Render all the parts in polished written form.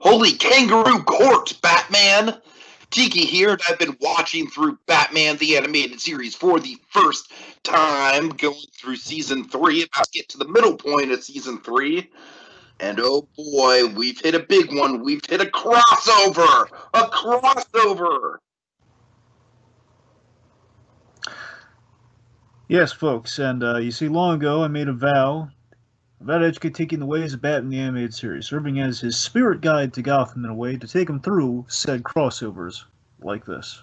Holy kangaroo court, Batman! Tiki here, and I've been watching through Batman the Animated Series for the first time, going through Season 3, about to get to the middle point of Season 3. And oh boy, we've hit a big one. We've hit a crossover! A crossover! Yes, folks, and you see, long ago I made a vow about educating Tiki in the ways of Batman the Animated Series, serving as his spirit guide to Gotham in a way to take him through said crossovers like this.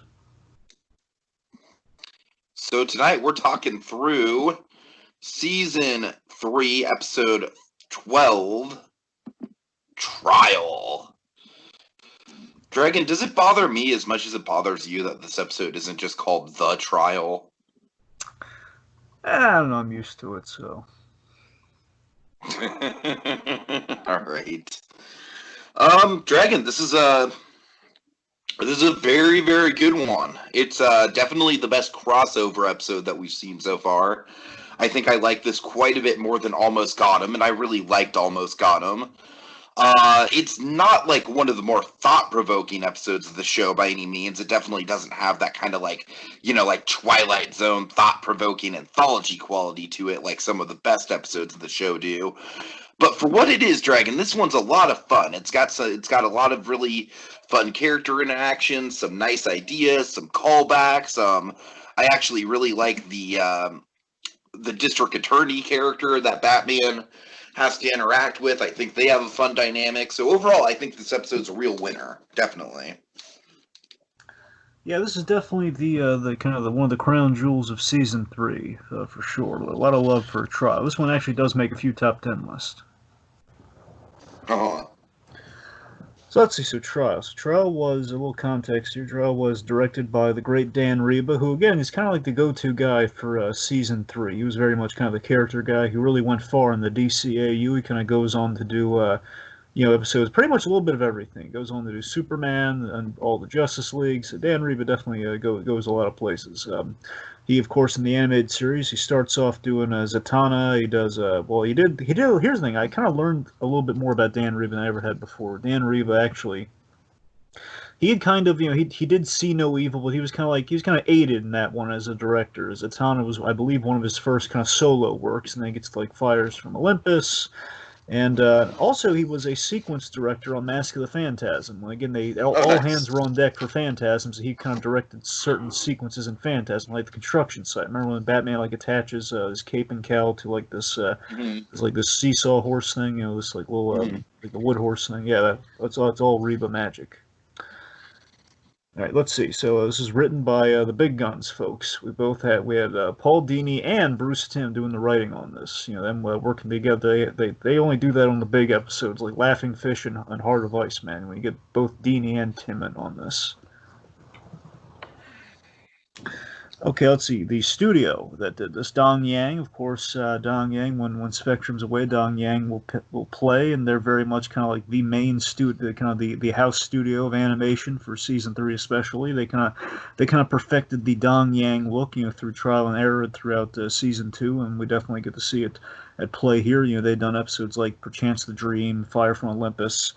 So tonight we're talking through Season 3, Episode 12, Trial. Dragon, does it bother me as much as it bothers you that this episode isn't just called The Trial? I don't know, I'm used to it, so. Alright. Dragon, this is a very, very good one. It's definitely the best crossover episode that we've seen so far. I think I like this quite a bit more than Almost Got Him, and I really liked Almost Got Him. It's not like one of the more thought-provoking episodes of the show by any means. It definitely doesn't have that kind of like Twilight Zone thought-provoking anthology quality to it like some of the best episodes of the show do. But for what it is, Dragon, this one's a lot of fun. It's got a lot of really fun character interactions, some nice ideas, some callbacks. I actually really like the district attorney character that Batman has to interact with. I think they have a fun dynamic. So overall, I think this episode's a real winner. Definitely. Yeah, this is definitely the kind of one of the crown jewels of Season 3, for sure. A lot of love for Trial. This one actually does make a few top 10 lists. Uh-huh. So let's see, Trial. So Trial was, a little context here, Trial was directed by the great Dan Reba, who again is kind of like the go-to guy for Season 3. He was very much kind of the character guy who really went far in the DCAU. He kind of goes on to do, episodes, pretty much a little bit of everything. He goes on to do Superman and all the Justice Leagues. So Dan Reba definitely goes a lot of places. He, of course, in the animated series, he starts off doing Zatanna. He does, here's the thing. I kind of learned a little bit more about Dan Reba than I ever had before. Dan Reba, actually, he had kind of, he did See No Evil, but he was kind of aided in that one as a director. Zatanna was, I believe, one of his first kind of solo works, and then he gets like Fires from Olympus. And also, he was a sequence director on Mask of the Phantasm. Again, all hands were on deck for Phantasm, so he kind of directed certain sequences in Phantasm, like the construction site. Remember when Batman attaches his cape and cowl to this this seesaw horse thing, this little like the wood horse thing. Yeah, that's all Reba magic. All right, let's see. So this is written by the big guns, folks. We had Paul Dini and Bruce Timm doing the writing on this. Them working together. They only do that on the big episodes, like Laughing Fish and Heart of Ice, man. When you get both Dini and Timm in on this. Okay, let's see. The studio that did this, Dong Yang, of course. Dong Yang, when Spectrum's away, Dong Yang will play, and they're very much kind of like the main studio, kind of the house studio of animation for Season 3, especially. They kind of perfected the Dong Yang look, through trial and error throughout Season 2, and we definitely get to see it at play here. They've done episodes like Perchance the Dream, Fire from Olympus.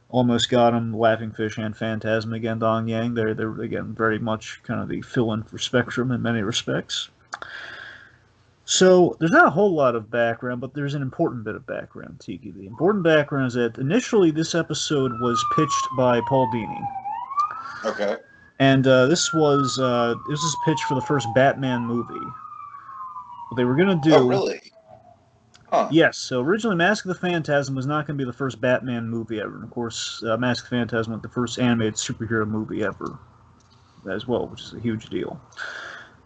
Almost Got Him, Laughing Fish, and Phantasm. Again, Dong Yang, they're again very much kind of the fill-in for Spectrum in many respects. So there's not a whole lot of background, but there's an important bit of background, Tiki. The important background is that initially this episode was pitched by Paul Dini. Okay. And this was pitched for the first Batman movie. What they were going to do... Oh, really? Huh. Yes, so originally Mask of the Phantasm was not going to be the first Batman movie ever. And of course, Mask of the Phantasm was the first animated superhero movie ever as well, which is a huge deal.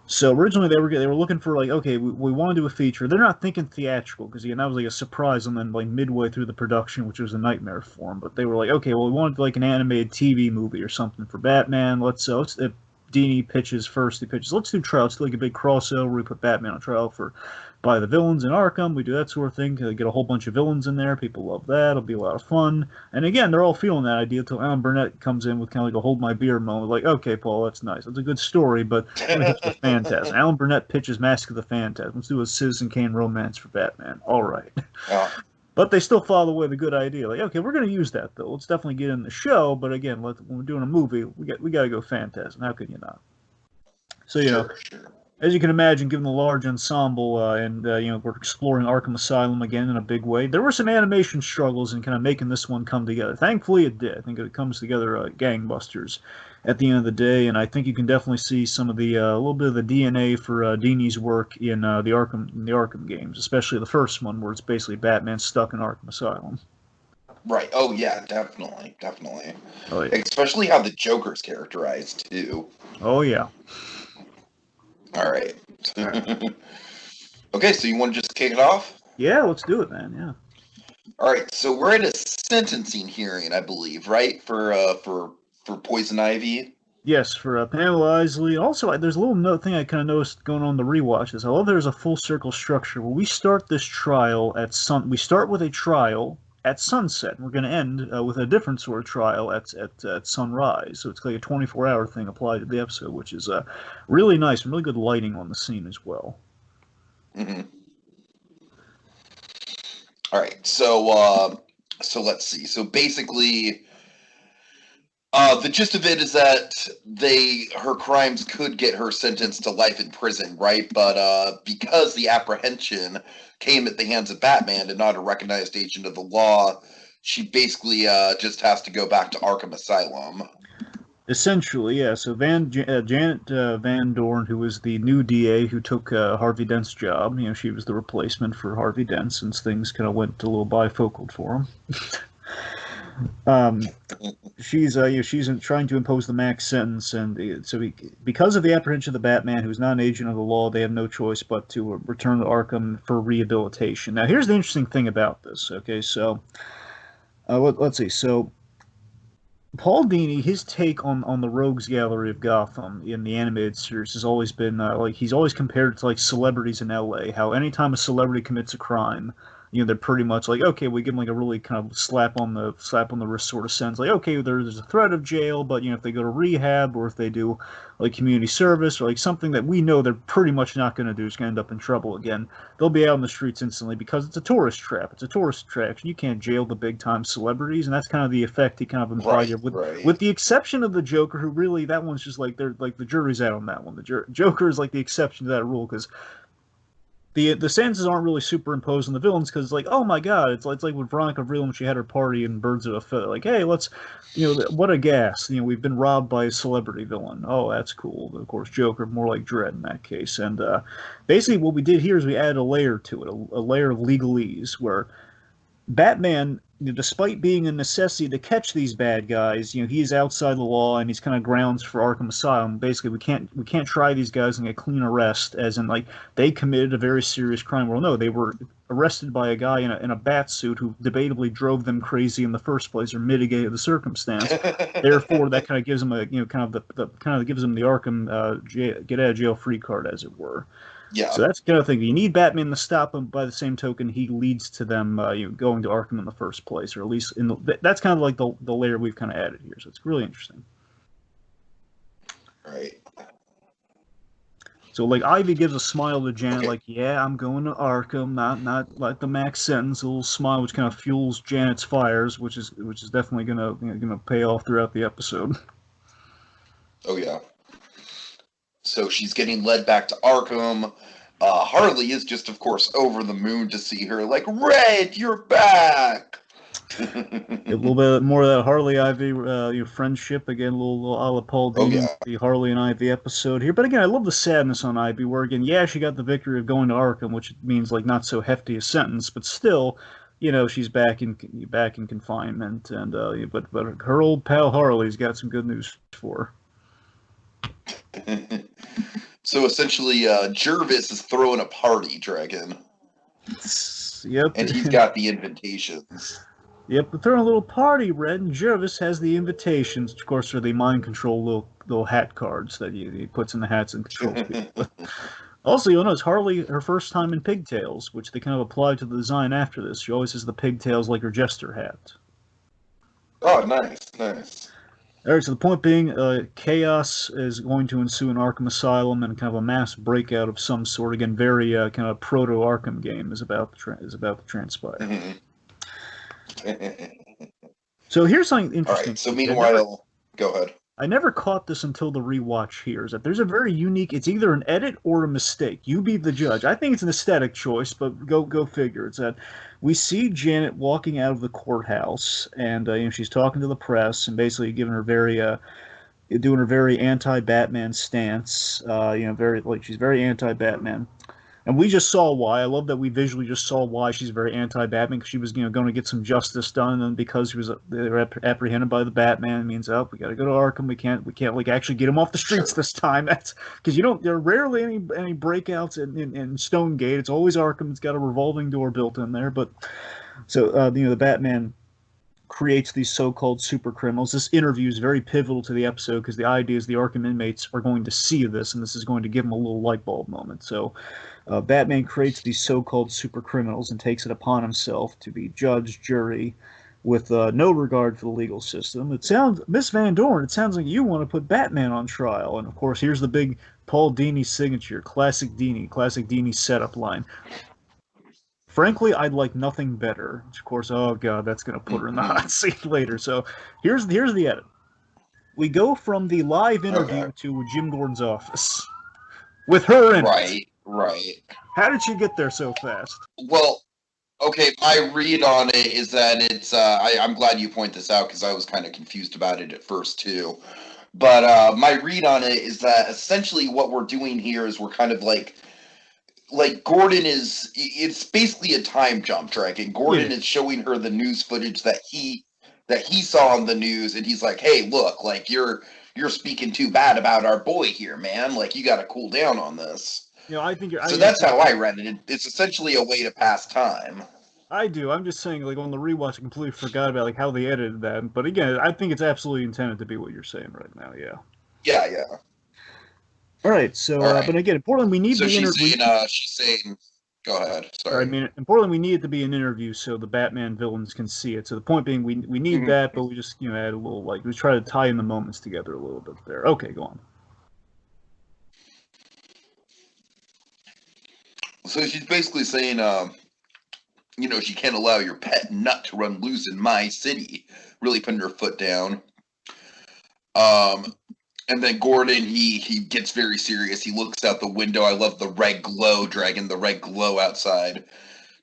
So originally they were looking for okay, we want to do a feature. They're not thinking theatrical because that was like a surprise, and then midway through the production, which was a nightmare for them. But they were like, okay, well we wanted an animated TV movie or something for Batman. Let's Dini pitches first. He pitches, let's do trial. Let's do a big crossover. We put Batman on trial by the villains in Arkham. We do that sort of thing. Get a whole bunch of villains in there. People love that. It'll be a lot of fun. And again, they're all feeling that idea until Alan Burnett comes in with kind of a hold my beer moment. Okay, Paul, that's nice. That's a good story, but let me hit the Phantasm. Alan Burnett pitches Mask of the Phantasm. Let's do a Citizen Kane romance for Batman. All right. Oh. But they still follow away the good idea. Like, okay, we're going to use that though. Let's definitely get in the show. But again, when we're doing a movie, we got to go Phantasm. How can you not? So Sure. as you can imagine, given the large ensemble, and we're exploring Arkham Asylum again in a big way. There were some animation struggles in kind of making this one come together. Thankfully, it did. I think it comes together gangbusters at the end of the day, and I think you can definitely see some of the a little bit of the DNA for Dini's work in the Arkham games, especially the first one, where it's basically Batman stuck in Arkham Asylum. Right. Oh yeah, definitely. Oh yeah. Especially how the Joker's characterized too. Oh yeah. All right. All right. Okay, so you want to just kick it off? Yeah, let's do it, man. Yeah. All right. So we're at a sentencing hearing, I believe, right? For Poison Ivy. Yes, for Pamela Isley. Also, there's a little note thing I kind of noticed going on the rewatch. Is I love there's a full circle structure where we start this trial at We start with a trial at sunset. And we're going to end with a different sort of trial at sunrise. So it's like a 24-hour thing applied to the episode, which is really nice and really good lighting on the scene as well. Mm-hmm. All right. So let's see. So basically, the gist of it is that her crimes could get her sentenced to life in prison, right? But because the apprehension came at the hands of Batman and not a recognized agent of the law, she basically just has to go back to Arkham Asylum. Essentially, yeah. So Janet Van Dorn, who was the new DA who took Harvey Dent's job, she was the replacement for Harvey Dent since things kind of went a little bifocal for him. She's trying to impose the max sentence, and because of the apprehension of the Batman, who's not an agent of the law, they have no choice but to return to Arkham for rehabilitation. Now, here's the interesting thing about this. Okay, so let's see. So Paul Dini, his take on the Rogues Gallery of Gotham in the animated series has always been he's always compared it to like celebrities in L.A. How anytime a celebrity commits a crime, they're pretty much like, okay, we give them like a really kind of slap on the wrist sort of sense, like, okay, there's a threat of jail, but if they go to rehab or if they do like community service or like something that we know they're pretty much not going to do is going to end up in trouble again, they'll be out in the streets instantly because it's a tourist trap. It's a tourist attraction. You can't jail the big time celebrities, and that's kind of the effect he kind of implied here. With the exception of the Joker, who really that one's just like they're like the jury's out on that one. The Joker is like the exception to that rule because the sentences aren't really superimposed on the villains because it's like, oh my god, it's like with Veronica Vreel when she had her party in Birds of a Feather. Like, hey, let's, what a gas. We've been robbed by a celebrity villain. Oh, that's cool. Of course, Joker, more like Dredd in that case. And basically what we did here is we added a layer to it, a layer of legalese where Batman, despite being a necessity to catch these bad guys, he's outside the law and he's kind of grounds for Arkham Asylum. Basically, we can't try these guys and get clean arrest, as in like they committed a very serious crime. Well, no, they were arrested by a guy in a bat suit who debatably drove them crazy in the first place or mitigated the circumstance. Therefore, that kind of gives them a gives them the Arkham get out of jail free card, as it were. Yeah. So that's the kind of thing. You need Batman to stop him. By the same token, he leads to them going to Arkham in the first place, or at least that's kind of like the layer we've kind of added here. So it's really interesting. Right. So like Ivy gives a smile to Janet, like, yeah, I'm going to Arkham, not like the max sentence. A little smile which kind of fuels Janet's fires, which is definitely gonna pay off throughout the episode. Oh yeah. So she's getting led back to Arkham. Harley is just, of course, over the moon to see her. Like, Red, you're back! A little bit more of that Harley Ivy your friendship again, a little a la Paul Dini, the Harley and Ivy episode here. But again, I love the sadness on Ivy, where again, yeah, she got the victory of going to Arkham, which means like not so hefty a sentence, but still, she's back in confinement, and but her old pal Harley's got some good news for her. So essentially, Jervis is throwing a party, Dragon. Yep. And he's got the invitations. Yep, we're throwing a little party, Red, and Jervis has the invitations. Of course, are the mind control little hat cards that he puts in the hats and controls people. Also, you'll notice Harley, her first time in pigtails, which they kind of applied to the design after this. She always has the pigtails like her jester hat. Oh, nice. All right, so the point being, chaos is going to ensue in Arkham Asylum, and kind of a mass breakout of some sort. Again, very kind of proto-Arkham game is about to transpire. Mm-hmm. So here's something All interesting. right. So TJ. meanwhile, go ahead. I never caught this until the rewatch here. Is that there's a very unique. It's either an edit or a mistake. You be the judge. I think it's an aesthetic choice, but go figure. It's that we see Janet walking out of the courthouse, and she's talking to the press and basically giving her very doing her very anti-Batman stance. Very like she's very anti-Batman. And we just saw why. I love that we visually just saw why she's very anti-Batman, because she was, going to get some justice done, and because they were apprehended by the Batman, it means, oh, we got to go to Arkham. We can't like actually get him off the streets this time. That's because there are rarely any breakouts in Stonegate. It's always Arkham. It's got a revolving door built in there. But so the Batman creates these so-called super criminals. This interview is very pivotal to the episode because the idea is the Arkham inmates are going to see this, and this is going to give them a little light bulb moment. So Batman creates these so-called super criminals and takes it upon himself to be judge, jury, with no regard for the legal system. Miss Van Dorn, it sounds like you want to put Batman on trial. And of course, here's the big Paul Dini signature, classic Dini setup line. Frankly, I'd like nothing better. Of course, oh god, that's going to put her in the hot seat later. So here's the edit. We go from the live interview to Jim Gordon's office with her in it. Right. How did she get there so fast? Well, okay, my read on it is that it's. I'm glad you point this out because I was kind of confused about it at first too. But my read on it is that essentially what we're doing here is we're kind of like Gordon is. It's basically a time jump track, and Gordon is showing her the news footage that he saw on the news, and he's like, "Hey, look, like you're speaking too bad about our boy here, man. Like you got to cool down on this." I think so that's how I read it. It's essentially a way to pass time. I do. I'm just saying, like on the rewatch, I completely forgot about like how they edited that. But again, I think it's absolutely intended to be what you're saying right now. Yeah. Yeah. All right. So, but again, in Portland, we need the interview. She's saying, go ahead. Sorry. I mean, in Portland, we need it to be an interview so the Batman villains can see it. So the point being, we need that, but we just add a little we try to tie in the moments together a little bit there. Okay, go on. So she's basically saying, she can't allow your pet nut to run loose in my city. Really putting her foot down. And then Gordon, he gets very serious. He looks out the window. I love the red glow, Dragon, the red glow outside.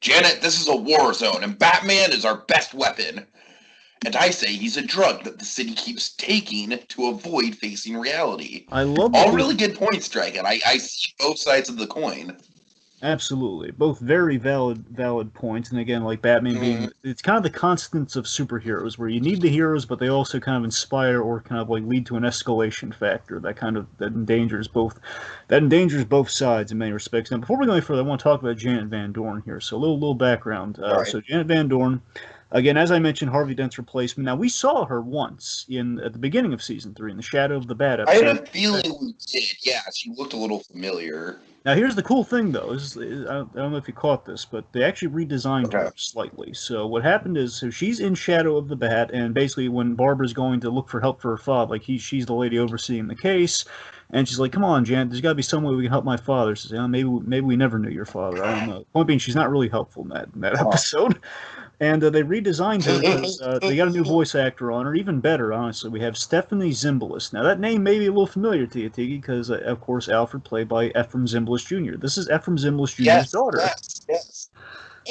Janet, this is a war zone, and Batman is our best weapon. And I say he's a drug that the city keeps taking to avoid facing reality. I love all really good points, Dragon. I see both sides of the coin. Absolutely. Both very valid points. And again, like Batman being, it's kind of the constants of superheroes where you need the heroes, but they also kind of inspire or kind of like lead to an escalation factor that endangers both sides in many respects. Now, before we go any further, I want to talk about Janet Van Dorn here. So a little background. Right. So Janet Van Dorn, again, as I mentioned, Harvey Dent's replacement. Now, we saw her once at the beginning of season 3 in the Shadow of the Bat episode. I had a feeling we did. Yeah, she looked a little familiar. Now, here's the cool thing, though. I don't know if you caught this, but they actually redesigned her slightly. So what happened is, she's in Shadow of the Bat, and basically when Barbara's going to look for help for her father, like she's the lady overseeing the case, and she's like, "Come on, Janet, there's got to be some way we can help my father." She says, maybe we never knew your father. I don't know. Point being, she's not really helpful in that episode. And they redesigned her because they got a new voice actor on her. Even better, honestly, we have Stephanie Zimbalist. Now, that name may be a little familiar to you, Tiki, because, of course, Alfred played by Ephraim Zimbalist Jr. This is Ephraim Zimbalist Jr.'s daughter. Yes.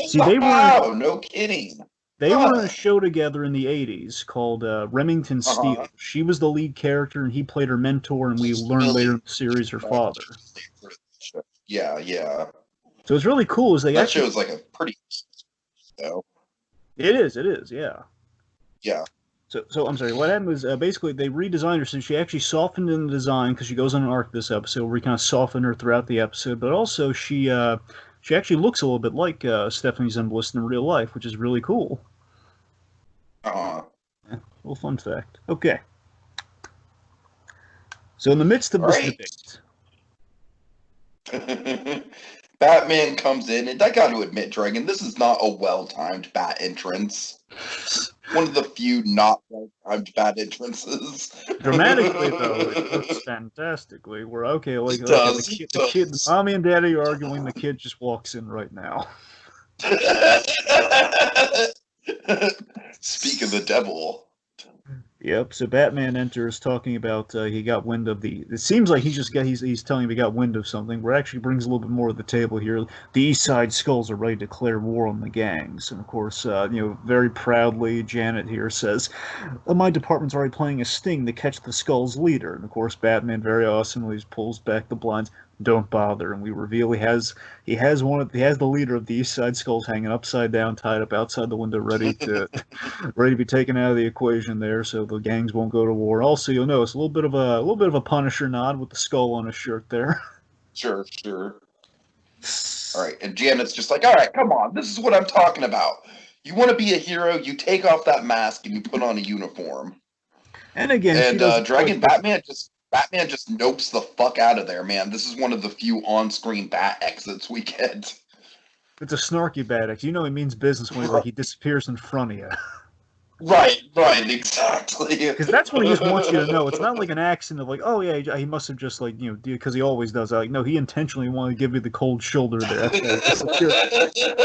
See, no kidding. They were in a show together in the 80s called Remington Steele. She was the lead character, and he played her mentor, and we learned later in the series her father. Yeah. So it's really cool. That show's like a pretty... It is, yeah. Yeah. So I'm sorry. What happened was basically they redesigned her, so she actually softened in the design because she goes on an arc this episode where we kind of soften her throughout the episode. But also she actually looks a little bit like Stephanie Zimbalist in real life, which is really cool. Yeah, little fun fact. Okay. So in the midst of this debate. Batman comes in, and I got to admit, Dragon, this is not a well-timed Bat entrance. One of the few not well-timed Bat entrances. Dramatically, though, it looks fantastically. We're okay. The kid, mommy and daddy are arguing. The kid just walks in right now. Speak of the devil. Yep. So Batman enters talking about he got wind of the. It seems like he's telling him he got wind of something. Where it actually brings a little bit more to the table here. The East Side Skulls are ready to declare war on the gangs, and of course, very proudly, Janet here says, "My department's already planning a sting to catch the Skulls' leader." And of course, Batman very awesomely pulls back the blinds. Don't bother, and we reveal he has the leader of the East Side Skulls hanging upside down, tied up outside the window, ready to be taken out of the equation there, so the gangs won't go to war. Also, you'll notice a little bit of a Punisher nod with the skull on his shirt there. Sure, sure. All right, and Janet's just like, all right, come on, this is what I'm talking about. You want to be a hero, you take off that mask and you put on a uniform. And again, she And doesn't Dragon Batman just nopes the fuck out of there, man. This is one of the few on-screen bat exits we get. It's a snarky bad X. You know he means business when he disappears in front of you. Right, exactly. Because that's what he just wants you to know. It's not like an accident of like, oh yeah, he must have just like because he always does that. Like, no, he intentionally wanted to give you the cold shoulder there. Just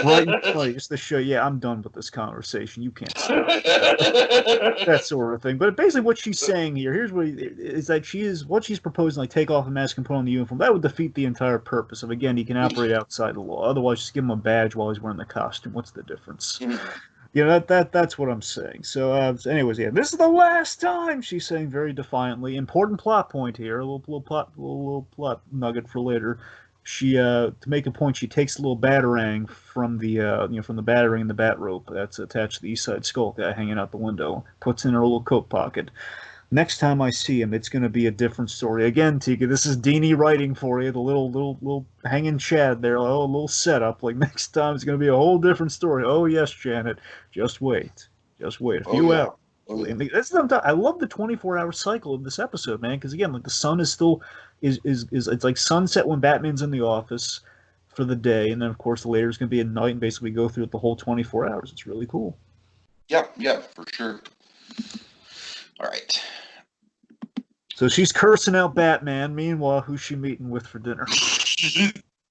right in front, just to show, yeah, I'm done with this conversation. You can't stop that sort of thing. But basically, what she's saying here, is that what she's proposing, like take off a mask and put on the uniform. That would defeat the entire purpose of, again, he can operate outside the law. Otherwise, just give him a badge while he's wearing the costume. What's the difference? That's what I'm saying. So, anyways, yeah, this is the last time, she's saying very defiantly. Important plot point here, a little plot nugget for later. She, to make a point, she takes a little batarang from the batarang in the bat rope that's attached to the East Side Skull guy hanging out the window, puts in her little coat pocket. Next time I see him, it's going to be a different story. Again, Tika, this is Dini writing for you. The little hanging Chad there, a little setup. Like next time, it's going to be a whole different story. Oh yes, Janet, just wait, A few hours. Oh, yeah. I love the 24-hour cycle of this episode, man. Because again, like the sun is still is it's like sunset when Batman's in the office for the day, and then of course later it's going to be at night, and basically go through the whole 24 hours. It's really cool. Yeah, for sure. All right. So she's cursing out Batman. Meanwhile, who's she meeting with for dinner?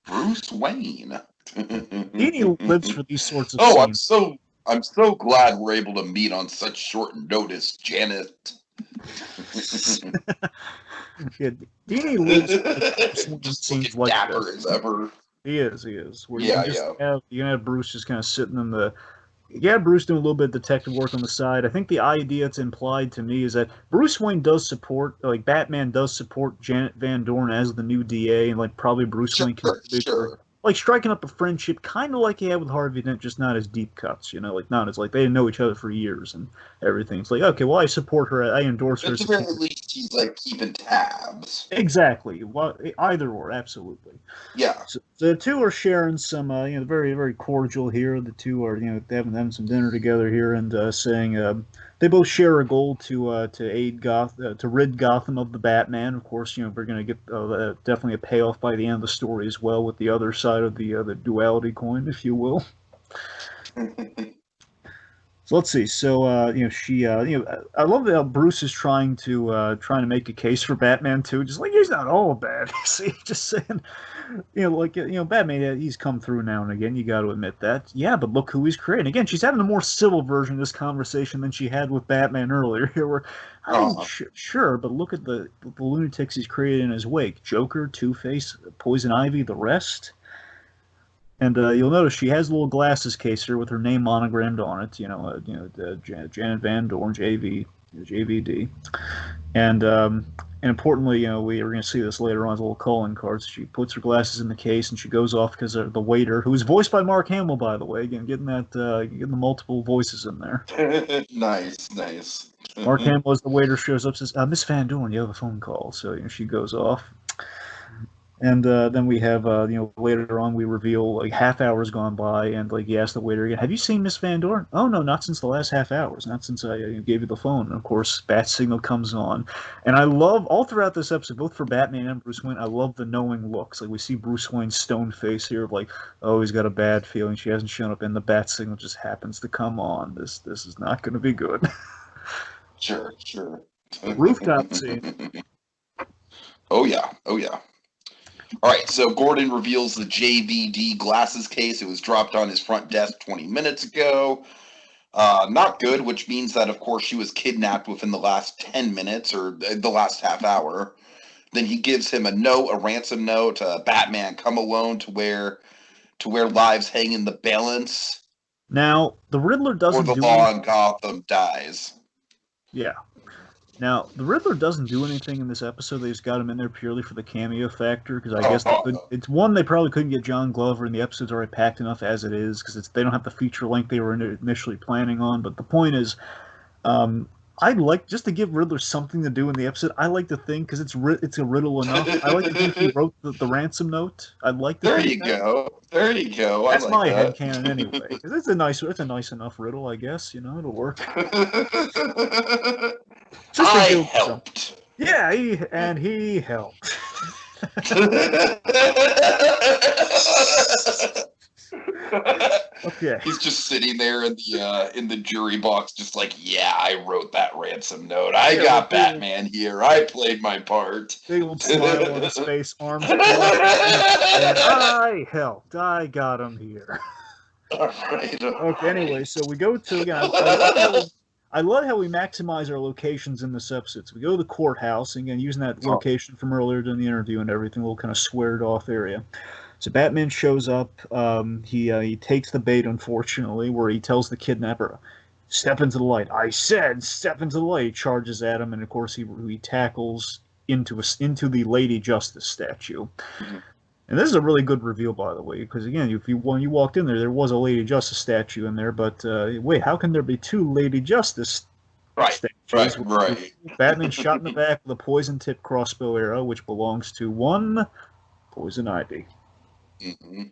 Bruce Wayne. Dini lives for these sorts of scenes. I'm so glad we're able to meet on such short notice, Janet. Yeah, Dini lives for scenes like dapper this. as ever. He is. Where you can have Bruce just kind of sitting in the. Yeah, Bruce doing a little bit of detective work on the side. I think the idea that's implied to me is that Bruce Wayne does support, like Batman does support Janet Van Dorn as the new DA, and like probably Bruce Wayne can like striking up a friendship, kind of like he had with Harvey Dent, just not as deep cuts, like not as like they didn't know each other for years and everything. It's like, okay, well, I support her, I endorse her. At the very least, he's like keeping tabs. Exactly. Well, either or, absolutely. Yeah. So the two are sharing some, very, very cordial here. The two are, having some dinner together here and saying they both share a goal to aid to rid Gotham of the Batman. Of course, we're going to get definitely a payoff by the end of the story as well with the other side of the duality coin, if you will. So let's see. So she I love that Bruce is trying to make a case for Batman too. Just like he's not all bad. See, just saying, Batman, he's come through now and again. You got to admit that. Yeah, but look who he's creating. Again, she's having a more civil version of this conversation than she had with Batman earlier. Here, where sure, but look at the lunatics he's created in his wake: Joker, Two-Face, Poison Ivy, the rest. And you'll notice she has a little glasses case here with her name monogrammed on it. Janet Van Dorn, JVD, and importantly, we are going to see this later on as a little calling card. So she puts her glasses in the case and she goes off because the waiter, who is voiced by Mark Hamill, by the way, again getting the multiple voices in there. Nice. Mark Hamill, as the waiter shows up, says, "Miss Van Dorn, you have a phone call." So she goes off. And then we have, later on, we reveal, like, half hour's gone by, and, like, he asks the waiter again, "Have you seen Miss Van Dorn?" "Oh, no, not since the last half hours, not since I gave you the phone." And, of course, Bat Signal comes on. And I love, all throughout this episode, both for Batman and Bruce Wayne, I love the knowing looks. Like, we see Bruce Wayne's stone face here of, like, oh, he's got a bad feeling, she hasn't shown up, and the Bat Signal just happens to come on. This is not going to be good. Sure. Rooftop scene. Oh, yeah. All right, so Gordon reveals the JVD glasses case. It was dropped on his front desk 20 minutes ago. Not good, which means that, of course, she was kidnapped within the last 10 minutes or the last half hour. Then he gives him a note, a ransom note, Batman, come alone to where lives hang in the balance, Now, the Riddler or doesn't the do law anything. in Gotham dies. Yeah. Now, the Riddler doesn't do anything in this episode. They just got him in there purely for the cameo factor, because I guess they could. Oh, It's one, they probably couldn't get John Glover, and the episode's already packed enough as it is, because they don't have the feature length they were initially planning on. But the point is, I'd like just to give Riddler something to do in the episode. I like to think, because it's a riddle enough. I like to think he wrote the ransom note. I'd like to there think you that. go. There you go. I That's like my that. headcanon anyway. 'Cause it's a nice enough riddle, I guess. It'll work. Just to I give some. helped. Yeah, he helped. Okay. He's just sitting there in the jury box, just like, yeah, I wrote that ransom note. I got Batman here. I played my part. Big old smile on his face, arms crossed, and I helped. I got him here. All right. Okay. Anyway, so we go to again. I love how we maximize our locations in this episode. So we go to the courthouse, and again, using that location from earlier during the interview and everything, a little kind of squared off area. So Batman shows up. He takes the bait, unfortunately, where he tells the kidnapper, "Step into the light." I said, "Step into the light." He charges at him, and of course he tackles into the Lady Justice statue. Mm-hmm. And this is a really good reveal, by the way, because again, when you walked in there was a Lady Justice statue in there, but wait, how can there be two Lady Justice statues? Right. Batman shot in the back with a poison-tipped crossbow arrow, which belongs to one Poison Ivy. Mm-hmm.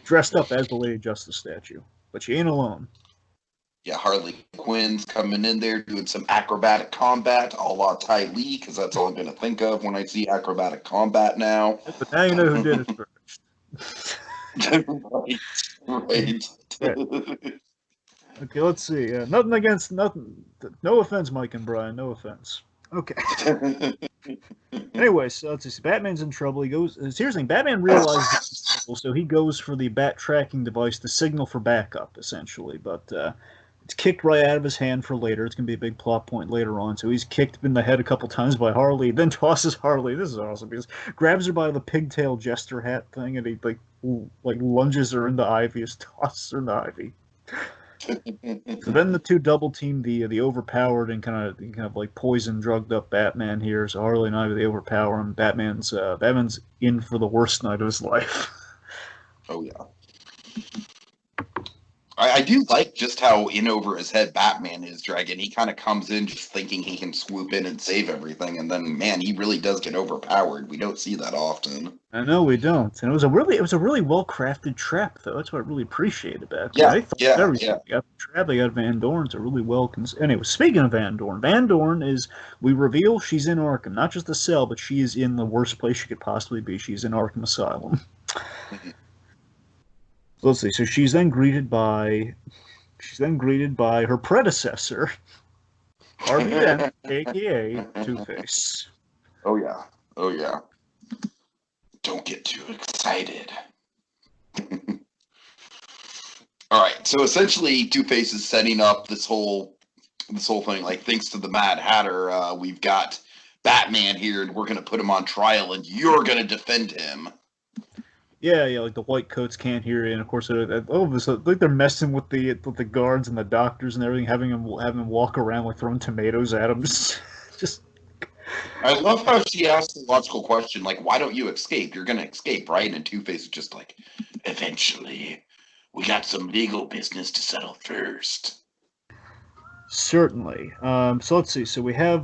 Dressed up as the Lady Justice statue. But she ain't alone. Yeah, Harley Quinn's coming in there doing some acrobatic combat, a la Ty Lee, because that's all I'm going to think of when I see acrobatic combat now. But now you know who did it first. Right. Okay, let's see. Nothing. No offense, Mike and Brian. No offense. Okay. Anyway, so let's see. Batman's in trouble. He goes. Here's the thing. Batman realizes, so he goes for the bat tracking device to signal for backup, essentially. But it's kicked right out of his hand for later. It's gonna be a big plot point later on. So he's kicked in the head a couple times by Harley, then tosses Harley. This is awesome because grabs her by the pigtail jester hat thing, and he like lunges her into Ivy, just tosses her into Ivy. So then the two double team the overpowered and kind of like poison drugged up Batman here. So Harley and Ivy, they overpower him. Batman's in for the worst night of his life. Oh yeah. I do like just how in over his head Batman is, Dragon. He kind of comes in just thinking he can swoop in and save everything, and then man, he really does get overpowered. We don't see that often. I know we don't, and it was a really well crafted trap, though. That's what I really appreciated about it. Yeah, They thought everything. They got the trap, they got Van Dorn's a really well. Anyway, speaking of Van Dorn is, we reveal she's in Arkham, not just the cell, but she is in the worst place she could possibly be. She's in Arkham Asylum. Let's see. So she's then greeted by her predecessor, Harvey Dent, aka Two-Face. Oh yeah. Oh yeah. Don't get too excited. All right. So essentially, Two-Face is setting up this whole thing. Like, thanks to the Mad Hatter, we've got Batman here, and we're gonna put him on trial, and you're gonna defend him. Yeah, like the white coats can't hear you, and of course, like they're messing with the guards and the doctors and everything, having them walk around like throwing tomatoes at them. Just. I love how she asked the logical question, like, "Why don't you escape? You're gonna escape, right?" And Two-Face is just like, "Eventually, we got some legal business to settle first." Certainly. So let's see. So we have,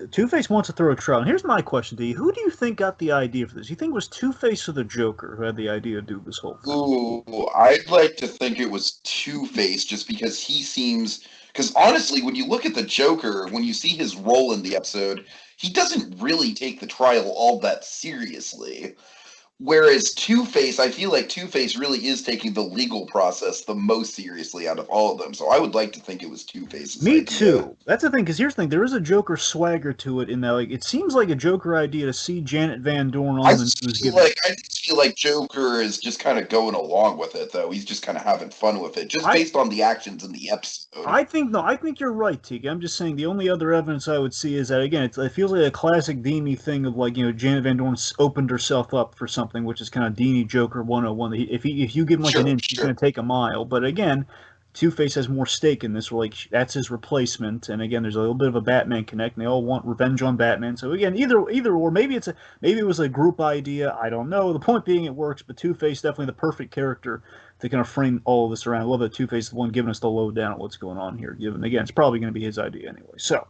Two-Face wants to throw a trial. And here's my question to you: who do you think got the idea for this? You think it was Two-Face or the Joker who had the idea to do this whole thing? Ooh, I'd like to think it was Two-Face, just because he seems. Because honestly, when you look at the Joker, when you see his role in the episode, he doesn't really take the trial all that seriously. Whereas Two-Face, I feel like Two-Face really is taking the legal process the most seriously out of all of them. So I would like to think it was Two-Face's Me idea. too. That's the thing, because here's the thing: there is a Joker swagger to it in that, like, it seems like a Joker idea to see Janet Van Dorn on the news giving. I just feel like Joker is just kind of going along with it, though. He's just kind of having fun with it, just I based on the actions in the episode. I think no, I think you're right, Tiki. I'm just saying the only other evidence I would see is that again, it feels like a classic Dini thing of like Janet Van Dorn opened herself up for something, which is kind of Dini Joker 101. If you give him like an Sure, inch, he's going to take a mile. But again, Two Face has more stake in this. Like that's his replacement, and again, there's a little bit of a Batman connect. And they all want revenge on Batman. So again, either or maybe maybe it was a group idea. I don't know. The point being, it works. But Two Face definitely the perfect character to kind of frame all of this around. I love that Two-Face is the one giving us the lowdown on what's going on here. Given again, it's probably going to be his idea anyway. So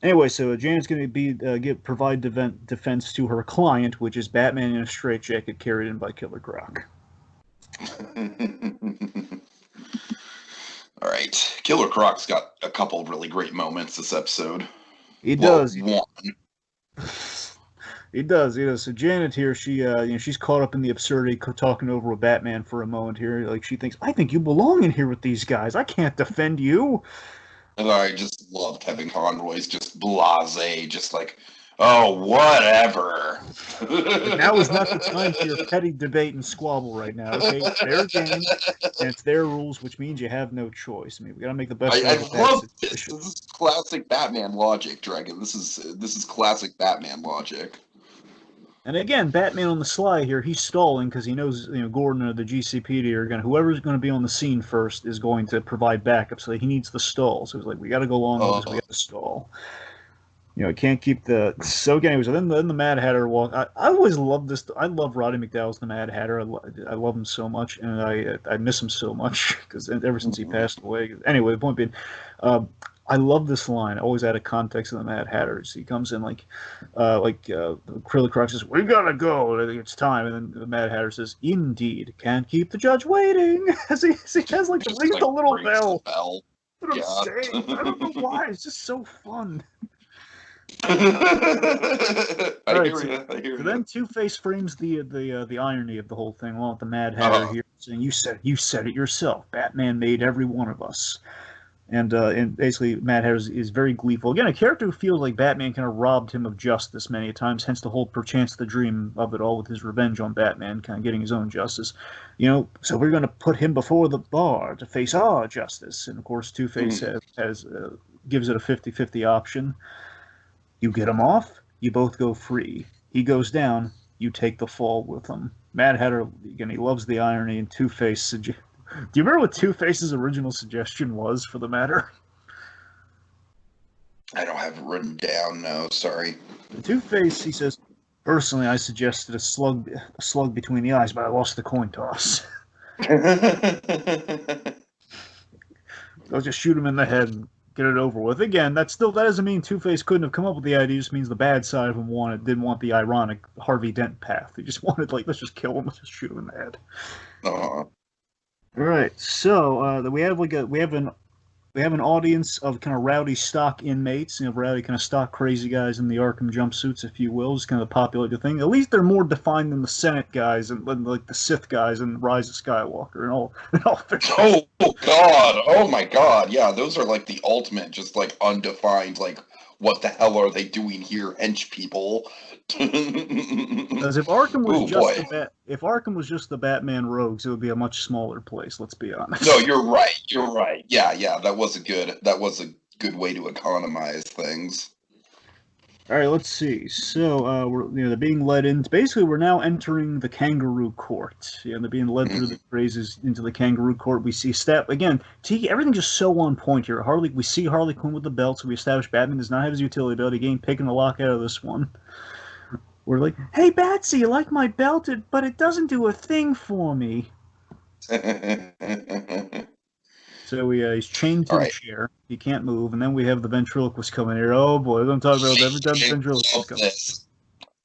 Janet's going to be provide defense to her client, which is Batman in a straitjacket carried in by Killer Croc. All right, Killer Croc's got a couple of really great moments this episode. He does. One. He does. So Janet here, she's caught up in the absurdity, talking over with Batman for a moment here. Like she thinks, I think you belong in here with these guys. I can't defend you. And I just love Kevin Conroy's just blasé, just like, oh, whatever. Now is not the time for your petty debate and squabble right now. Okay, it's their game and it's their rules, which means you have no choice. I mean, we got to make the best. I love this. This is classic Batman logic, Dragon. This is classic Batman logic. And again, Batman on the sly here, he's stalling because he knows Gordon or the GCPD are going to, whoever's going to be on the scene first is going to provide backup. So he needs the stall. So he's like, we got to go along with this. We got to stall. Can't keep the. So anyway, so then the Mad Hatter walk. I always love this. I love Roddy McDowell's the Mad Hatter. I love him so much, and I miss him so much because ever since he passed away. Anyway, the point being, I love this line. Always out of context of the Mad Hatter. He comes in like Killer Croc says, "We gotta go. It's time." And then the Mad Hatter says, "Indeed, can't keep the judge waiting." As he has like rings the little bell. What I'm saying, I don't know why. It's just so fun. I hear you. So then Two-Face frames the irony of the whole thing along with the Mad Hatter here, saying, "You said it yourself. Batman made every one of us." And basically, Mad Hatter is very gleeful. Again, a character who feels like Batman kind of robbed him of justice many times, hence the whole perchance the dream of it all with his revenge on Batman, kind of getting his own justice. So we're going to put him before the bar to face our justice. And of course, Two-Face gives it a 50-50 option. You get him off, you both go free. He goes down, you take the fall with him. Mad Hatter, again, he loves the irony, and Two-Face do you remember what Two-Face's original suggestion was for the matter? I don't have it written down, no, sorry. Two-Face, he says, personally, I suggested a slug between the eyes, but I lost the coin toss. I'll just shoot him in the head and get it over with. Again, that doesn't mean Two-Face couldn't have come up with the idea. It just means the bad side of him didn't want the ironic Harvey Dent path. He just wanted, let's just kill him, let's just shoot him in the head. All right, so we have an audience of kind of rowdy stock inmates, rowdy kind of stock crazy guys in the Arkham jumpsuits, if you will. It's kind of the popular thing. At least they're more defined than the Senate guys and like the Sith guys in Rise of Skywalker and all. Oh God! Oh my God! Yeah, those are like the ultimate, just like undefined, like what the hell are they doing here, hench people? Because if Arkham was just the Batman rogues, it would be a much smaller place. Let's be honest. No, you're right. Yeah. That was a good way to economize things. All right, let's see. So they're being led in. Basically, we're now entering the Kangaroo Court. They're being led through the phrases into the Kangaroo Court. We see again. Tiki, everything's just so on point here. We see Harley Quinn with the belt, so we establish Batman does not have his utility belt. Again, picking the lock out of this one. We're like, hey, Batsy, you like my belt? But it doesn't do a thing for me. So he's chained to the chair. He can't move. And then we have the ventriloquist coming here. Oh, boy. I'm talking about every time the ventriloquist comes.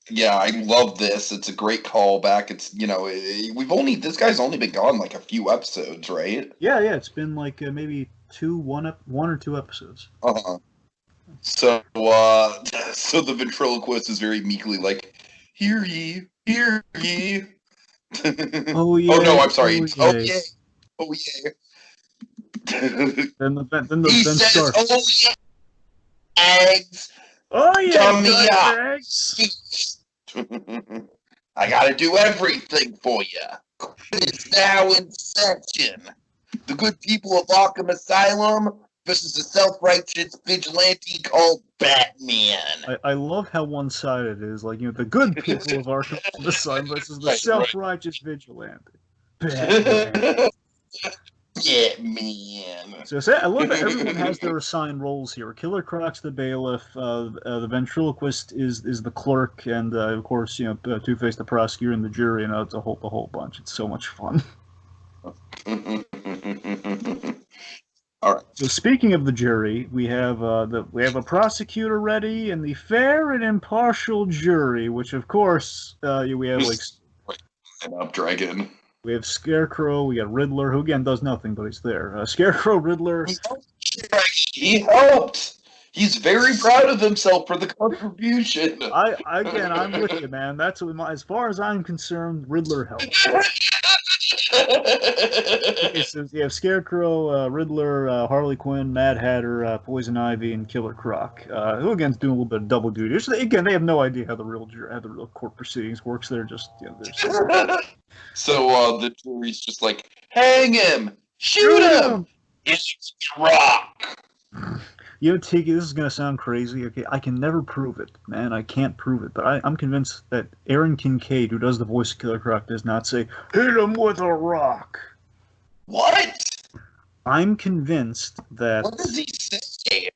Yeah, I love this. It's a great callback. It's, this guy's only been gone like a few episodes, right? Yeah. It's been like maybe one or two episodes. So the ventriloquist is very meekly like, Hear ye, hear ye. Oh Oh yeah, no, I'm sorry. oh Oh yeah, yes. oh yeah. Then He Ben says, Stark. "Oh yeah, eggs, Oh yeah, dummy up." dirtbags. I gotta do everything for you. It's now in session. The good people of Arkham Asylum versus the self-righteous vigilante called Batman. I love how one-sided it is. Like, the good people of Arkham Asylum versus the Right, self-righteous vigilante. Batman. right. Batman. So I love that everyone has their assigned roles here. Killer Croc's the bailiff, the ventriloquist is the clerk, and of course, Two-Face the prosecutor and the jury. It's the whole bunch. It's so much fun. All right. So speaking of the jury, we have a prosecutor ready and the fair and impartial jury, which of course we have Dragon. we have Scarecrow, we got Riddler, who again does nothing, but he's there. Scarecrow, Riddler. He helped. He's very proud of himself for the contribution. I'm with you, man. That's as far as I'm concerned, Riddler helped. Okay, so you have Scarecrow, Riddler, Harley Quinn, Mad Hatter, Poison Ivy, and Killer Croc, who again's doing a little bit of double duty. Again, they have no idea how the real court proceedings works. They're just So the jury's just like, hang him, shoot him. It's Rock. Tiki, this is gonna sound crazy. Okay, I can never prove it, man. I can't prove it, but I'm convinced that Aaron Kincaid, who does the voice of Killer Croc, does not say "hit him with a rock." What? I'm convinced that. What does he say?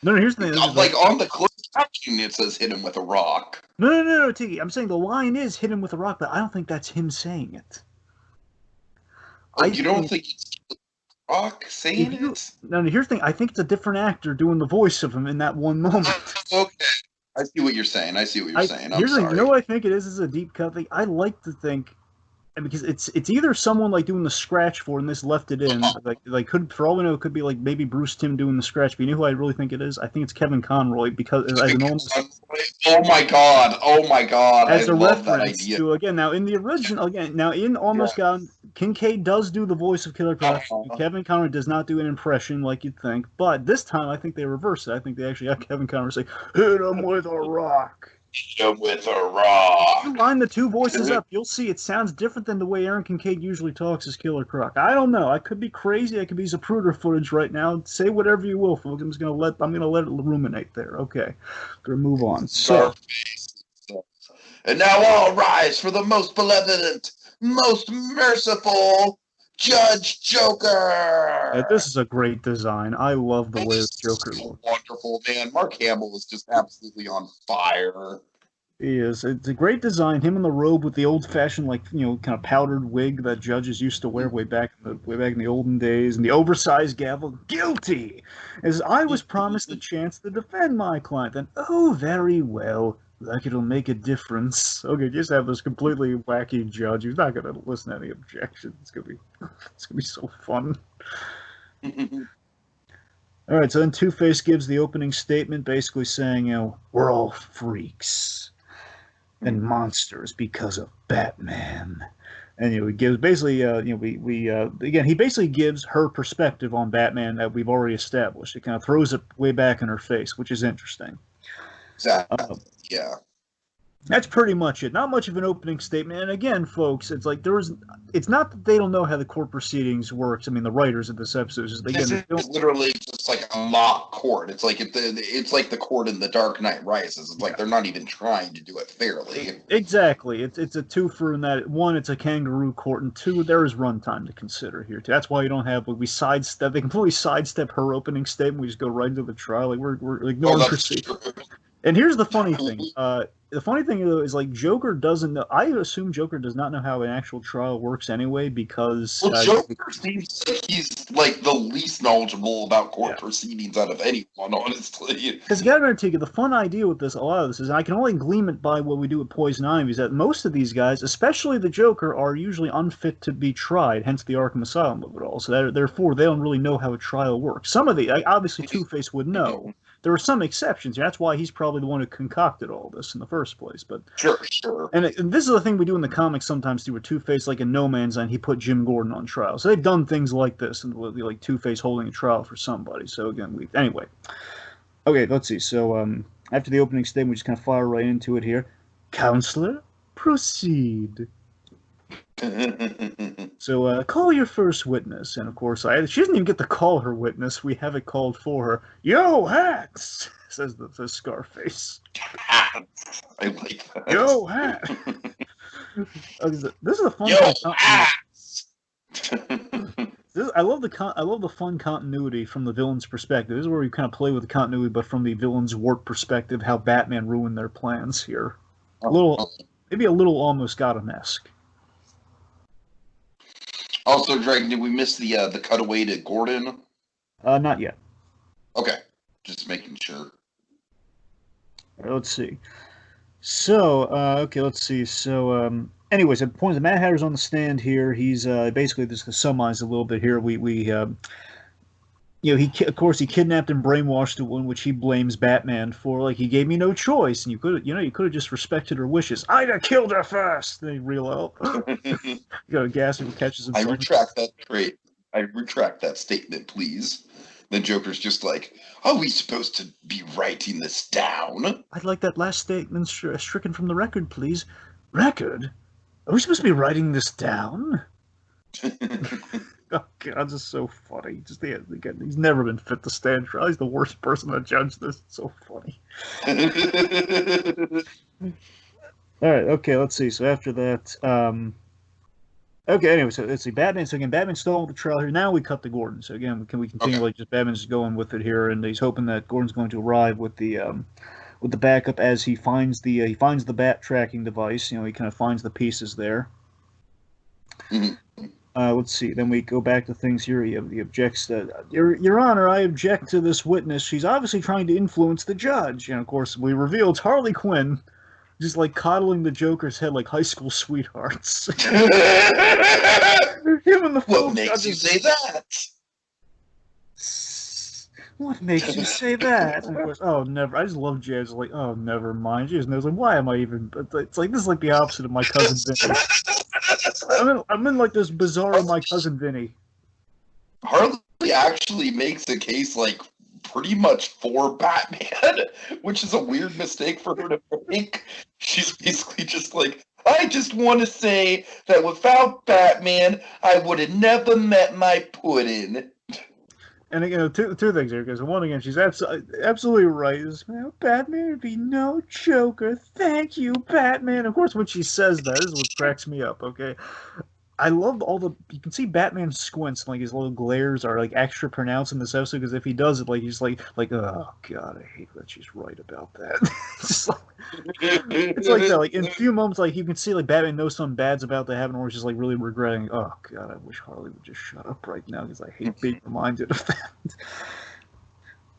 No, here's the thing. Like on the closed caption, it says "hit him with a rock." No, Tiki. I'm saying the line is "hit him with a rock," but I don't think that's him saying it. Oh, you don't think it's Rock saying it? No, here's the thing. I think it's a different actor doing the voice of him in that one moment. Okay. I see what you're saying. I'm sorry. You know what I think it is? This is a deep cut thing. I like to think, and because it's either someone like doing the scratch for it and this left it in, like could, for all we know, it could be like maybe Bruce Timm doing the scratch. But you know who I really think it is? I think it's Kevin Conroy, because as an almost. Oh my god! As a reference to, again, now in the original, now in Almost Gone, Kincaid does do the voice of Killer Croc. Kevin Conroy does not do an impression like you'd think, but this time I think they reverse it. I think they actually have Kevin Conroy say, "Hit him with a rock." Hit him with a rock. If you line the two voices up, you'll see it sounds different than the way Aaron Kincaid usually talks as Killer Croc. I don't know. I could be crazy. I could be Zapruder footage right now. Say whatever you will, folks. I'm gonna let it ruminate there. Okay, gonna move on. So. And now all rise for the most benevolent, most merciful Judge Joker. Yeah, this is a great design. I love the way the Joker looks. Wonderful, man. Mark Hamill is just absolutely on fire. He is. It's a great design. Him in the robe with the old-fashioned, kind of powdered wig that judges used to wear way back in the olden days, and the oversized gavel. Guilty, as I was promised the chance to defend my client. Then, oh, very well. Like it'll make a difference. Okay, just have this completely wacky judge who's not going to listen to any objections. It's gonna be so fun. All right, so then Two-Face gives the opening statement, basically saying, we're all freaks and monsters because of Batman. And he gives basically, again, he basically gives her perspective on Batman that we've already established. It kind of throws it way back in her face, which is interesting. Exactly. Yeah. That's pretty much it. Not much of an opening statement. And again, folks, it's like it's not that they don't know how the court proceedings works. I mean, the writers of this episode is it's literally just like a mock court. It's like it's like the court in The Dark Knight Rises. It's like they're not even trying to do it fairly. Exactly. It's a twofer in that, one, it's a kangaroo court, and two, there is runtime to consider here too. That's why you don't have they completely sidestep her opening statement. We just go right into the trial. Like we're ignoring proceedings. And here's the funny thing. The funny thing, though, is like Joker doesn't know. I assume Joker does not know how an actual trial works anyway, because Joker seems like he's like the least knowledgeable about court proceedings out of anyone, honestly. Because you got to remember, the fun idea with a lot of this is, and I can only glean it by what we do with Poison Ivy, is that most of these guys, especially the Joker, are usually unfit to be tried. Hence the Arkham Asylum of it all. So therefore, they don't really know how a trial works. Some of the obviously Two-Face would know. there are some exceptions. That's why he's probably the one who concocted all this in the first place. But Sure. And this is the thing we do in the comics sometimes too, with Two-Face, like in No Man's Land, he put Jim Gordon on trial. So they've done things like this, and like Two-Face holding a trial for somebody. So again, anyway. Okay, let's see. So after the opening statement, we just kind of fire right into it here. Counselor, proceed. So call your first witness, and of course, she doesn't even get to call her witness. We have it called for her. Yo, Hats, says the Scarface. Hats. I like that. Yo, Hat. This is a fun. Yo, Hats. I love the fun continuity from the villain's perspective. This is where we kind of play with the continuity, but from the villain's warped perspective, how Batman ruined their plans here. Maybe a little almost Gotham-esque. Also, Dragon, did we miss the cutaway to Gordon? Not yet. Okay, just making sure. Right, let's see. So, okay, let's see. So, anyways, at the point that Mad Hatter's on the stand here, he's basically, just to summarize a little bit here, of course, he kidnapped and brainwashed the one, which he blames Batman for. Like, he gave me no choice, and you could have just respected her wishes. I'd have killed her first. Then he reel out. You got a gas and he catches himself. I retract that statement, please. Then Joker's just like, are we supposed to be writing this down? I'd like that last statement stricken from the record, please. Record? Are we supposed to be writing this down? Oh, God, this is so funny. Again, he's never been fit to stand trial. He's the worst person to judge this. It's so funny. All right, okay, let's see. So after that, okay, anyway, so let's see. Batman. So again, Batman's still on the trial here. Now we cut to Gordon. So again, can we continue? Okay. Like just Batman's just going with it here, and he's hoping that Gordon's going to arrive with the backup as he finds the bat tracking device. He kind of finds the pieces there. Mm-hmm. Let's see. Then we go back to things here. He objects that, Your Honor, I object to this witness. She's obviously trying to influence the judge. And of course, we reveal it's Harley Quinn, just like coddling the Joker's head like high school sweethearts. What makes you say that? What makes you say that? And of course, oh, never. I just love Jazz. Like, oh, never mind. She just knows, like, why am I even? It's like this is like the opposite of My Cousin Vinny. I'm in like this bizarre My Cousin Vinny. Harley actually makes a case like pretty much for Batman, which is a weird mistake for her to make. She's basically just like, I just want to say that without Batman, I would have never met my pudding. And two things here, because one, again, she's absolutely right. Batman would be no Joker. Thank you, Batman. Of course, when she says that, this is what cracks me up. Okay, I love you can see Batman squints, like his little glares are like extra pronounced in this episode, because if he does it, like he's like, oh God, I hate that she's right about that. It's like that. Like in a few moments, like you can see like Batman knows something bad's about to happen, or he's just like really regretting. Oh God, I wish Harley would just shut up right now, because I hate being reminded of that.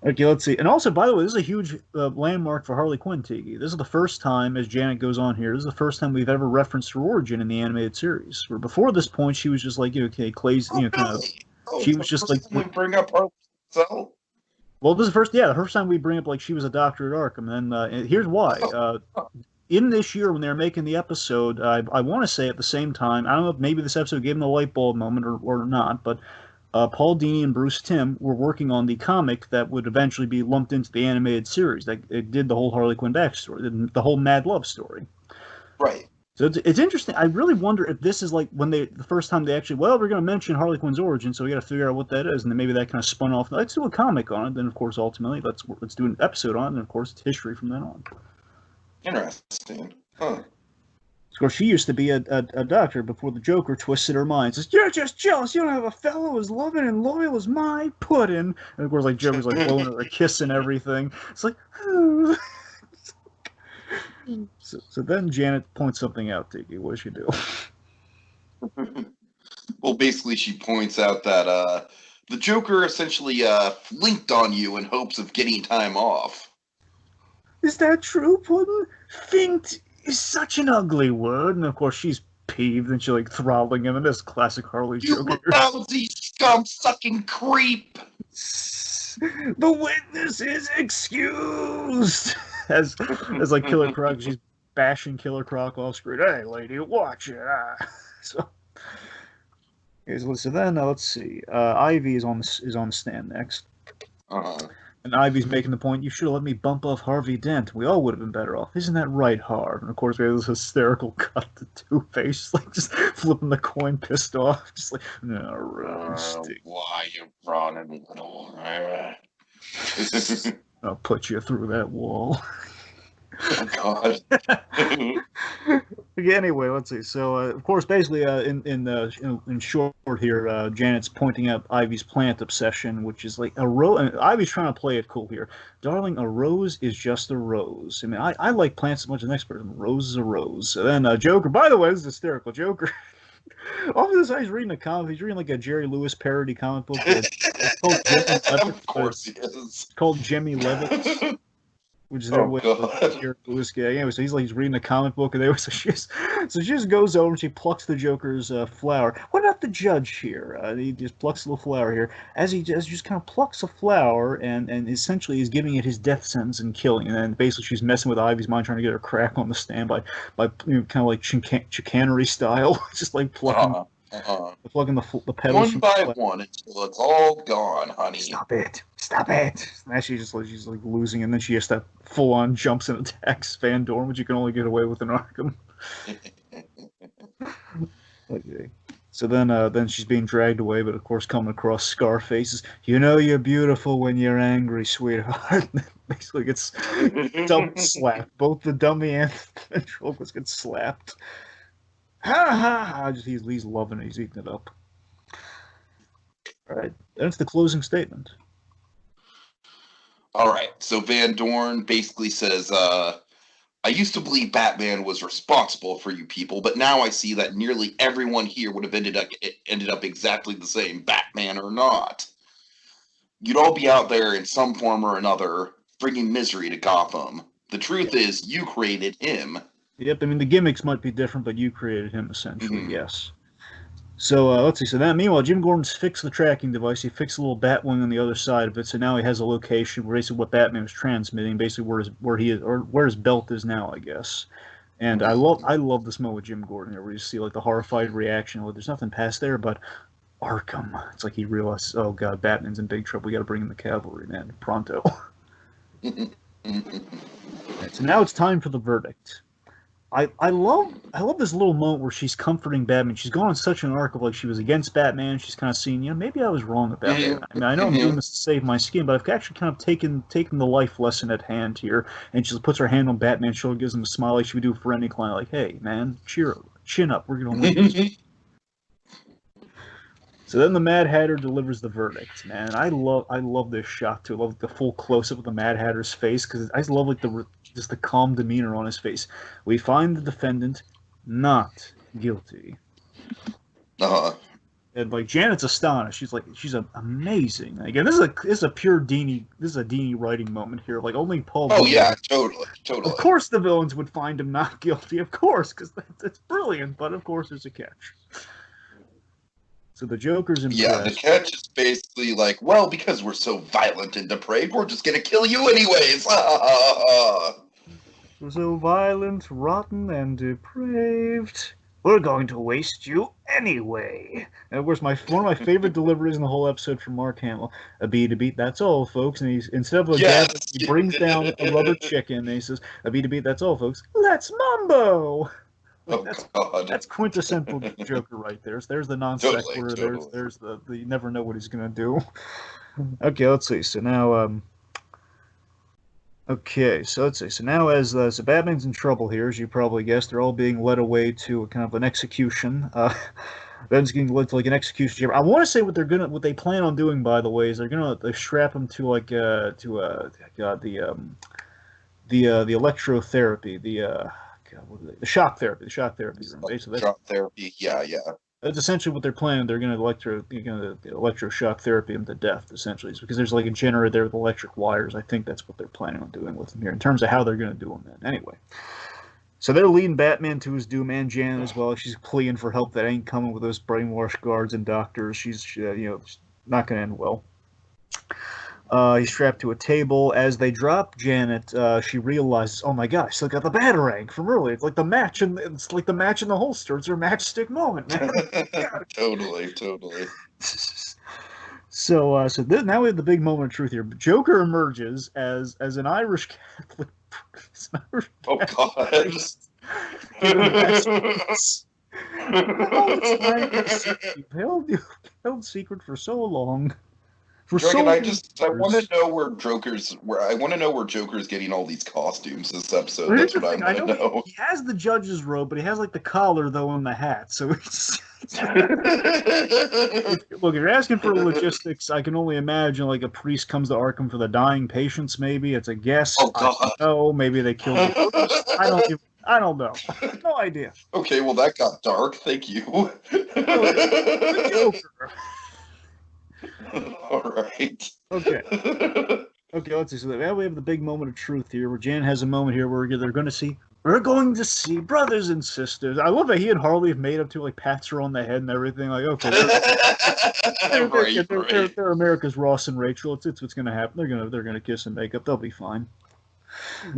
Okay, let's see. And also, by the way, this is a huge landmark for Harley Quinn, Tiki. This is the first time, as Janet goes on here, this is the first time we've ever referenced her origin in the animated series. Where before this point, she was just like, Clay's, kind of. She was just like. We bring up Harley Quinn. Well, this is the first time we bring up like she was a doctor at Arkham, and here's why. In this year, when they were making the episode, I want to say at the same time, I don't know if maybe this episode gave them the light bulb moment or not, but. Paul Dini and Bruce Timm were working on the comic that would eventually be lumped into the animated series. That it did the whole Harley Quinn backstory, the whole Mad Love story. Right. So it's interesting. I really wonder if this is like when the first time they actually, we're going to mention Harley Quinn's origin, so we got to figure out what that is, and then maybe that kind of spun off. Let's do a comic on it. Then of course, ultimately, let's do an episode on it, and of course, it's history from then on. Interesting. Huh. Of course, she used to be a doctor before the Joker twisted her mind. Says, you're just jealous. You don't have a fellow as loving and loyal as my pudding. And of course, like Joker's like blowing her a kiss and everything. It's like, oh. So then Janet points something out, Tiki. What does she do? Well, basically, she points out that the Joker essentially flinked on you in hopes of getting time off. Is that true, Puddin'? Finked is such an ugly word, and of course she's peeved and she's like throttling him, and this classic Harley Joker. You lousy scum-sucking creep! The witness is excused. As like Killer Croc, she's bashing Killer Croc off screen. Hey, lady, watch it. So, so then let's see. Ivy is on the stand next. Uh-huh. And Ivy's making the point, you should have let me bump off Harvey Dent. We all would have been better off. Isn't that right, Harv? And of course, we have this hysterical cut to Two-Face, like just flipping the coin, pissed off. Just like, no, why you running? I'll put you through that wall. Oh, God. Anyway, let's see. So, of course, basically, in short here, Janet's pointing out Ivy's plant obsession, which is like a rose. Ivy's trying to play it cool here. Darling, a rose is just a rose. I mean, I like plants as much as the next person. Rose is a rose. So then Joker, by the way, this is hysterical. Joker. All of this, he's reading a comic. He's reading like a Jerry Lewis parody comic book. It's called Jimmy Levitt. Of course he is. It's called Jimmy Levitt. Which is their way of Jerry Lewis gag. Anyway, so he's reading a comic book, and so she just goes over and she plucks the Joker's flower. What about the judge here? He just plucks a little flower here. As he just kind of plucks a flower and essentially is giving it his death sentence and killing. And then basically she's messing with Ivy's mind, trying to get her crack on the stand by kind of like chicanery style, just like plucking. Plugging the petals one by one until it's all gone, honey. Stop it! And she's like losing, and then she just full on jumps and attacks Van Dorn, which you can only get away with in Arkham. Okay. So then she's being dragged away, but of course coming across Scarface's. You know you're beautiful when you're angry, sweetheart. Basically gets double slapped. Both the dummy and the ventriloquist get slapped. Ha! He's loving it. He's eating it up. All right. That's the closing statement. All right. So Van Dorn basically says, I used to believe Batman was responsible for you people, but now I see that nearly everyone here would have ended up exactly the same, Batman or not. You'd all be out there in some form or another, bringing misery to Gotham. The truth is, you created him. Yep, I mean, the gimmicks might be different, but you created him, essentially, yes. So, let's see. So, meanwhile, Jim Gordon's fixed the tracking device. He fixed a little Batwing on the other side of it, so now he has a location where basically what Batman was transmitting, basically where his belt is now, I guess. And I love this moment with Jim Gordon here, where you see, like, the horrified reaction. Well, there's nothing past there, but Arkham. It's like he realizes, oh, God, Batman's in big trouble. We got to bring in the cavalry, man. Pronto. Right, so now it's time for the verdict. I love this little moment where she's comforting Batman. She's gone on such an arc of like she was against Batman. She's kind of seen, maybe I was wrong about that. I mean, I know I'm doing this to save my skin, but I've actually kind of taken the life lesson at hand here. And she just puts her hand on Batman's shoulder, gives him a smile like she would do for any client. Like, hey, man, chin up. We're gonna win this. So then the Mad Hatter delivers the verdict, man. I love this shot too. I love the full close up of the Mad Hatter's face because I love like just the calm demeanor on his face. We find the defendant not guilty. And like Janet's astonished. She's amazing. Again, this is a pure Dini. This is a Dini writing moment here. Like only Paul. Oh yeah, totally. Of course, the villains would find him not guilty. Of course, because that's brilliant. But of course, there's a catch. So the Joker's impressed. Yeah, the catch is basically like, well, because we're so violent and depraved, we're just gonna kill you anyways. We're so violent, rotten, and depraved. We're going to waste you anyway. And of course, one of my favorite deliveries in the whole episode from Mark Hamill. A beat, that's all, folks. And instead of a gab, he brings down a rubber chicken, and he says, a beat, that's all, folks. Let's mambo! That's quintessential Joker right there. There's the non sequitur. Totally. There's the you never know what he's gonna do. Okay, let's see. So now, So now, as so Batman's in trouble here, as you probably guessed, they're all being led away to a kind of an execution. Ben's getting led to like an execution chamber. I want to say what they plan on doing. By the way, is they strap him to like the electrotherapy, the shock therapy room. Basically, shock therapy, yeah. That's essentially what they're planning. They're going to electroshock therapy him to death. Essentially, it's because there's like a generator there with electric wires. I think that's what they're planning on doing with him here in terms of how they're going to do him. Then anyway, so they're leading Batman to his doom, and Janet as well. She's pleading for help that ain't coming with those brainwashed guards and doctors. She's not going to end well. He's strapped to a table. As they drop Janet, she realizes, "Oh my gosh, look at the batarang from earlier. It's like the match, and it's like the match in the holster. It's her matchstick moment, man." Totally, totally. Now we have the big moment of truth here. Joker emerges as an Irish Catholic. As an Irish Oh Catholic God. priest in a mask. Oh, it's you've held secret for so long. For so Dragon, many I want years. to know where I want to know where Joker's getting all these costumes this episode. Well, here's That's the what I thing. I want to know know. he has the judge's robe, but he has like the collar though and the hat. So look, if you're asking for logistics, I can only imagine like a priest comes to Arkham for the dying patients. Maybe it's a guess. Oh I God. don't know. Maybe they killed the first. I don't know. No idea. Okay, well that got dark. Thank you. Well, it's the Joker. All right. Okay. Okay, let's see. So now we have the big moment of truth here, where Jan has a moment here where we're going to see brothers and sisters. I love that he and Harley have made up to like pats her on the head and everything. Like, okay, Right. they're America's Ross and Rachel. It's what's gonna happen. They're gonna kiss and make up. They'll be fine.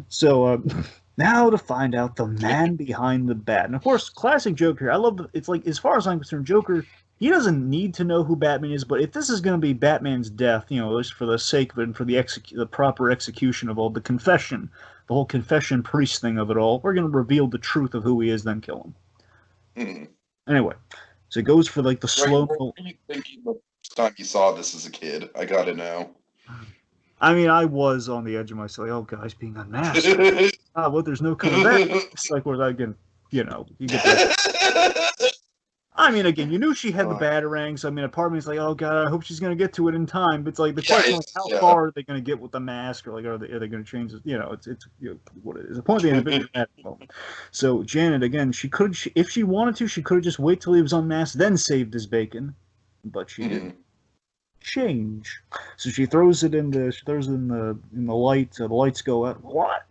So now to find out the man behind the bat, and of course, classic Joker. I love. It's like as far as I'm concerned, Joker. He doesn't need to know who Batman is, but if this is going to be Batman's death, just for the sake of it and for the proper execution of all the confession, the whole confession priest thing of it all, we're going to reveal the truth of who he is, then kill him. Hmm. Anyway, so it goes for like the Dragon, slow. what were you thinking the first time you saw this as a kid? I gotta know. I mean, I was on the edge of myself. Like, oh, guys being unmasked. Well, there's no coming back. It's like, where again, you get that. I mean, again, you knew she had the batarangs. I mean, a part of me is like, oh god, I hope she's gonna get to it in time. But it's like the question, like, how far are they gonna get with the mask, or like, are they gonna change it? It's what it is. The point being, a big dramatic moment. So Janet, again, if she wanted to, she could have just wait till he was unmasked, then saved his bacon, but she didn't. Change. So she throws it in the light. The lights go out. What?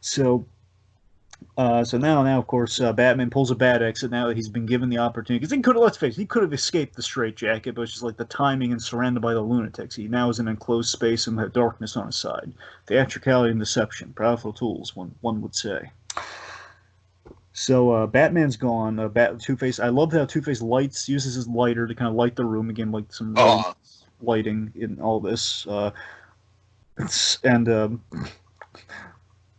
So now, of course, Batman pulls a bad exit now that he's been given the opportunity. Because let's face it, he could have escaped the straitjacket, but it's just like the timing and surrounded by the lunatics. He now is in an enclosed space and had darkness on his side. Theatricality and deception, powerful tools, one would say. So Batman's gone. Two-Face. I love how Two-Face uses his lighter to kind of light the room again, like some lighting in all this.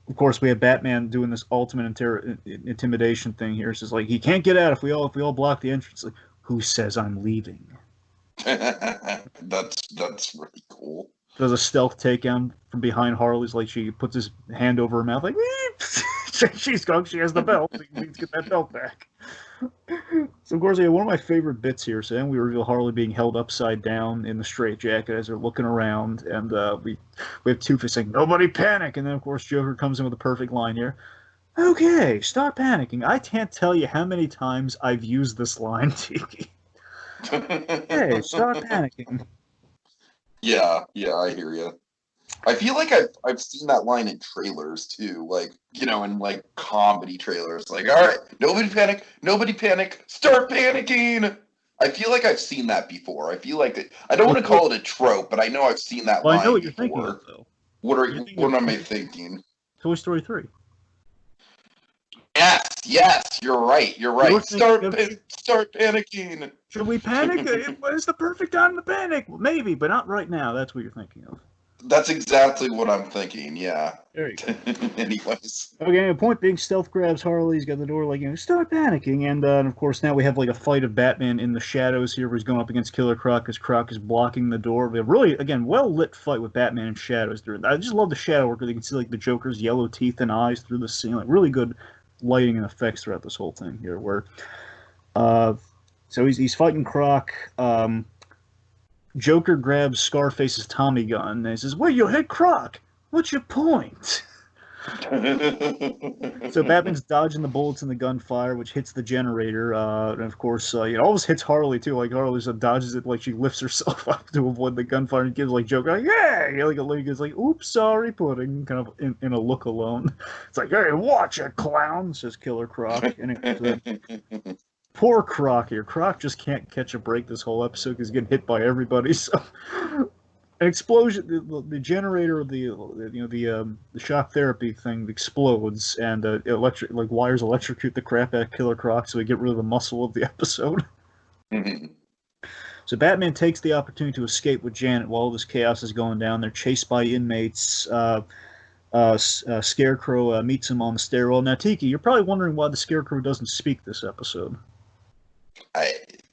Of course, we have Batman doing this ultimate intimidation thing here. It's just like he can't get out if we all block the entrance. Like, who says I'm leaving? That's really cool. Does a stealth takedown from behind Harley's, like she puts his hand over her mouth, like she's gone. She has the belt. We need to get that belt back. So of course, one of my favorite bits here. So then we reveal Harley being held upside down in the straitjacket as they're looking around, and we have Two-Face saying, "Nobody panic!" And then of course Joker comes in with a perfect line here. Okay, stop panicking. I can't tell you how many times I've used this line, Tiki. Hey, stop panicking. Yeah, I hear you. I feel like I've seen that line in trailers too, like in like comedy trailers. Like, all right, nobody panic, start panicking. I feel like I've seen that before. I feel like I don't want to call it a trope, but I know I've seen that line I know what before. You're thinking of, though. What am I thinking? Toy Story 3. Yes, you're right. Start panicking. Should we panic? It's the perfect time to panic. Well, maybe, but not right now. That's what you're thinking of. That's exactly what I'm thinking, yeah. There you go. Anyways. Okay, the point being, stealth grabs Harley. He's got the door, like, start panicking. And of course, now we have, like, a fight of Batman in the shadows here where he's going up against Killer Croc because Croc is blocking the door. We have really, again, well-lit fight with Batman in shadows. I just love the shadow work where you can see, like, the Joker's yellow teeth and eyes through the ceiling. Like, really good lighting and effects throughout this whole thing here where... So he's fighting Croc. Joker grabs Scarface's Tommy gun and he says, "Well, you hit Croc. What's your point?" So Batman's dodging the bullets in the gunfire, which hits the generator. And of course, it always hits Harley too. Like Harley dodges it, like she lifts herself up to avoid the gunfire and gives like Joker, like, "Yeah!" Like a lady is like, "Oops, sorry, pudding," kind of in a look alone. It's like, "Hey, watch it, clown," says Killer Croc. And poor Croc here. Croc just can't catch a break this whole episode because he's getting hit by everybody. So an explosion. The generator of the shock therapy thing explodes, and wires electrocute the crap out of Killer Croc, so we get rid of the muscle of the episode. Mhm. So Batman takes the opportunity to escape with Janet while all this chaos is going down. They're chased by inmates. Scarecrow meets him on the stairwell. Now, Tiki, you're probably wondering why the Scarecrow doesn't speak this episode.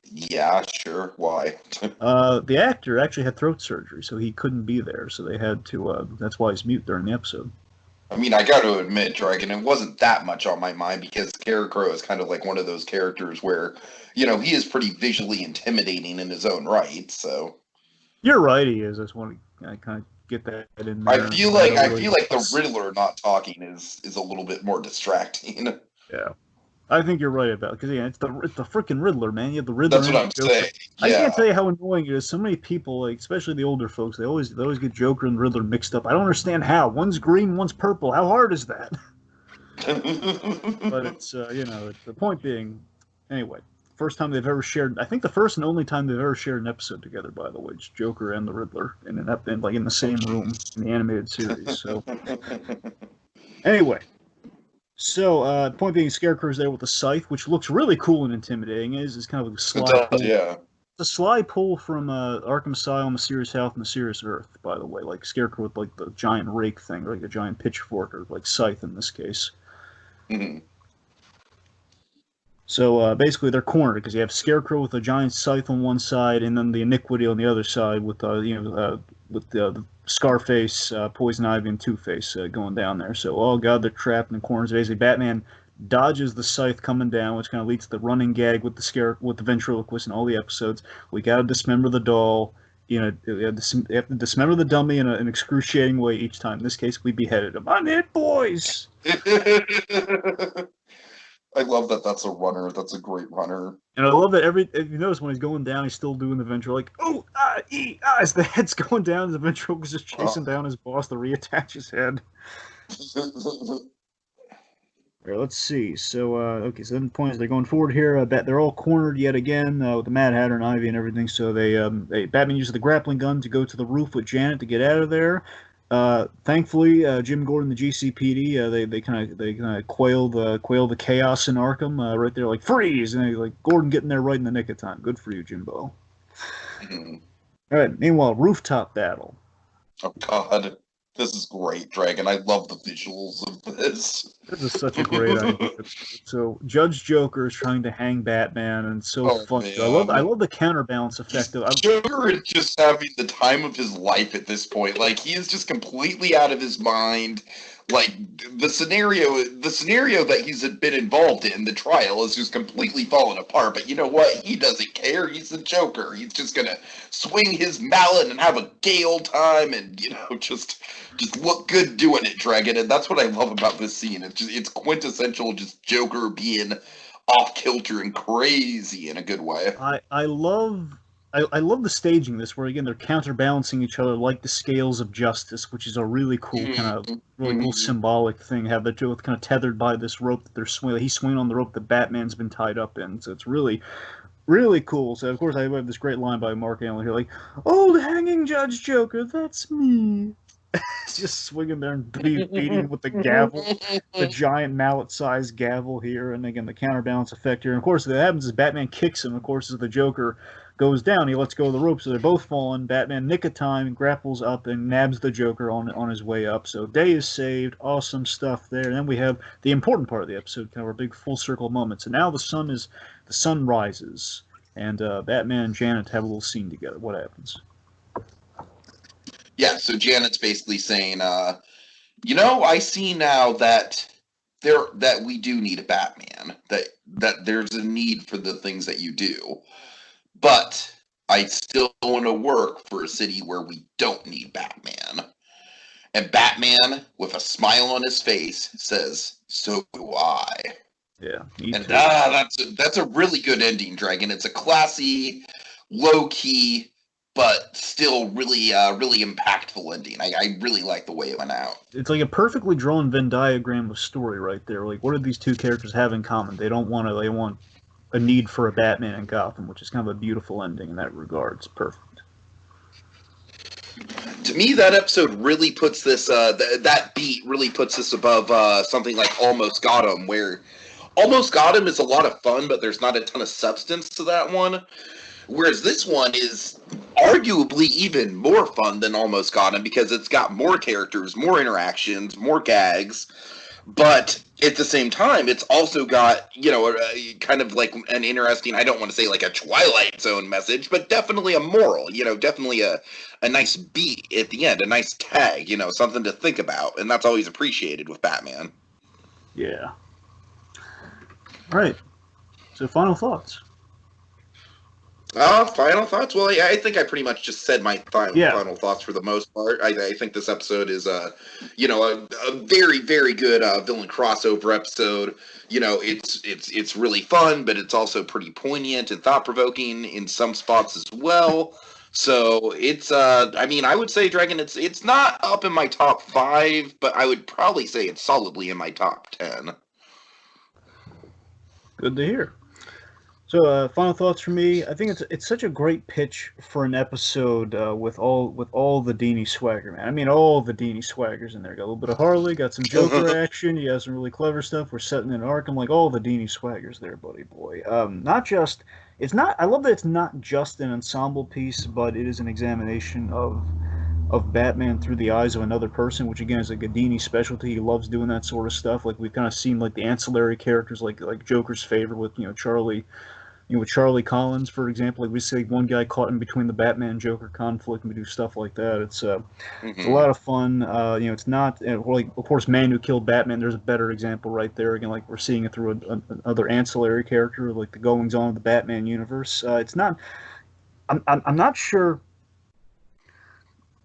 Yeah, sure. Why? The actor actually had throat surgery, so he couldn't be there. So they had to. That's why he's mute during the episode. I mean, I got to admit, Dragon, it wasn't that much on my mind because Scarecrow is kind of like one of those characters where, he is pretty visually intimidating in his own right. So You're right, he is. I just want to kind of get that in there. I feel like the Riddler not talking is a little bit more distracting. Yeah. I think you're right about it, because it's the freaking Riddler, man. You have the Riddler. That's what I'm saying. Yeah. I can't tell you how annoying it is. So many people, like especially the older folks, they always get Joker and Riddler mixed up. I don't understand how. One's green, one's purple. How hard is that? But it's the point being, anyway. First time they've ever shared. I think the first and only time they've ever shared an episode together. By the way, it's Joker and the Riddler in the same room in the animated series. So anyway. So, point being, Scarecrow's there with the scythe, which looks really cool and intimidating. It's kind of a sly pull. Yeah. It's a sly pull from Arkham Asylum, Mysterious Health, Mysterious Earth, by the way. Like Scarecrow with like the giant rake thing, or like a giant pitchfork, or like scythe in this case. Mm-hmm. So basically, they're cornered because you have Scarecrow with a giant scythe on one side, and then the Iniquity on the other side with the Scarface, Poison Ivy, and Two-Face going down there. So, oh god, they're trapped in the corners. Basically, Batman dodges the scythe coming down, which kind of leads to the running gag with the ventriloquist in all the episodes. We got to dismember the doll. You have to dismember the dummy in an excruciating way each time. In this case, we beheaded him. I'm it, boys! I love that that's a runner. That's a great runner. And I love that if you notice when he's going down, he's still doing the ventricle, like, oh, as the head's going down, the ventricle is just chasing down his boss to reattach his head. Right, let's see. So, okay, so then the point is they're going forward here. They're all cornered yet again with the Mad Hatter and Ivy and everything. So Batman uses the grappling gun to go to the roof with Janet to get out of there. Thankfully, Jim Gordon, the GCPD, they kind of quail the chaos in Arkham right there, like freeze, and like Gordon getting there right in the nick of time. Good for you, Jimbo. Mm-hmm. All right. Meanwhile, rooftop battle. Oh God, this is great, Dragon. I love the visuals of this. This is such a great idea. So Judge Joker is trying to hang Batman, and it's so fun. I love the counterbalance effect of Joker is just having the time of his life at this point. Like he is just completely out of his mind. Like the scenario that he's been involved in, the trial, is just completely falling apart. But you know what? He doesn't care. He's the Joker. He's just gonna swing his mallet and have a gay old time, and just look good doing it, Dragon. And that's what I love about this scene. It's quintessential, just Joker being off kilter and crazy in a good way. I love the staging of this, where again they're counterbalancing each other like the scales of justice, which is a really cool cool symbolic thing. Have the two kind of tethered by this rope that they're swinging. He's swinging on the rope that Batman's been tied up in. So it's really, really cool. So of course I have this great line by Mark Allen here, like, "Old hanging Judge Joker, that's me." He's just swinging there and beating with the gavel, the giant mallet-sized gavel here, and again the counterbalance effect here. And of course, what happens is Batman kicks him. Of course, as the Joker goes down, he lets go of the rope, so they're both falling. Batman, nick of time, grapples up and nabs the Joker on his way up. So day is saved. Awesome stuff there. And then we have the important part of the episode, kind of our big full circle moment. So now the sun rises, and Batman and Janet have a little scene together. What happens? Yeah, so Janet's basically saying, I see now that we do need a Batman, that there's a need for the things that you do, but I still want to work for a city where we don't need Batman. And Batman, with a smile on his face, says, "So do I." Yeah, and that's a really good ending, Dragon. It's a classy, low key, but still really impactful ending. I really like the way it went out. It's like a perfectly drawn Venn diagram of story right there. Like, what do these two characters have in common? They want a need for a Batman in Gotham, which is kind of a beautiful ending in that regard. It's perfect. To me, that episode really puts this, that beat really puts this above something like Almost Got Him, where Almost Got Him is a lot of fun, but there's not a ton of substance to that one. Whereas this one is arguably even more fun than Almost Got Him because it's got more characters, more interactions, more gags. But at the same time, it's also got, kind of like an interesting, I don't want to say like a Twilight Zone message, but definitely a moral, definitely a nice beat at the end, a nice tag, something to think about. And that's always appreciated with Batman. Yeah. All right. So, final thoughts. Final thoughts? Well, I think I pretty much just said my final thoughts for the most part. I think this episode is, a very, very good villain crossover episode. It's really fun, but it's also pretty poignant and thought-provoking in some spots as well. So it's, I would say, Dragon, it's not up in my top 5, but I would probably say it's solidly in my top 10. Good to hear. So, final thoughts for me. I think it's such a great pitch for an episode with all the Dini swagger, man. I mean, all the Dini swaggers in there. Got a little bit of Harley, got some Joker action. You got some really clever stuff. We're setting an arc. I'm like, all the Dini swaggers there, buddy boy. Not just. It's not. I love that it's not just an ensemble piece, but it is an examination of Batman through the eyes of another person, which again is like a Dini specialty. He loves doing that sort of stuff. Like we've kind of seen like the ancillary characters, like Joker's favorite with Charlie. With Charlie Collins, for example, like we see one guy caught in between the Batman-Joker conflict, and we do stuff like that. It's a lot of fun. It's not like, of course, Man Who Killed Batman. There's a better example right there. Again, like we're seeing it through another ancillary character, like the goings on of the Batman universe. It's not. I'm not sure.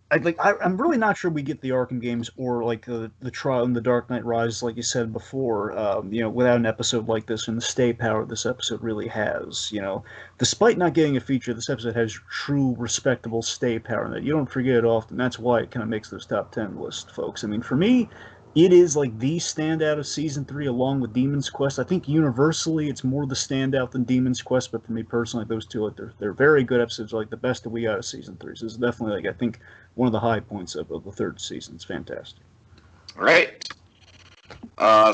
I'm really not sure we get the Arkham games or like the trial in the Dark Knight Rises, like you said before. Without an episode like this and the stay power this episode really has. Despite not getting a feature, this episode has true respectable stay power, and that you don't forget it often. That's why it kind of makes those top 10 lists, folks. I mean, for me, it is like the standout of season 3, along with Demon's Quest. I think universally it's more the standout than Demon's Quest, but for me personally, those two, they're very good episodes, like the best that we got of season 3. So this is definitely, I think, one of the high points of the third season. It's fantastic. All right.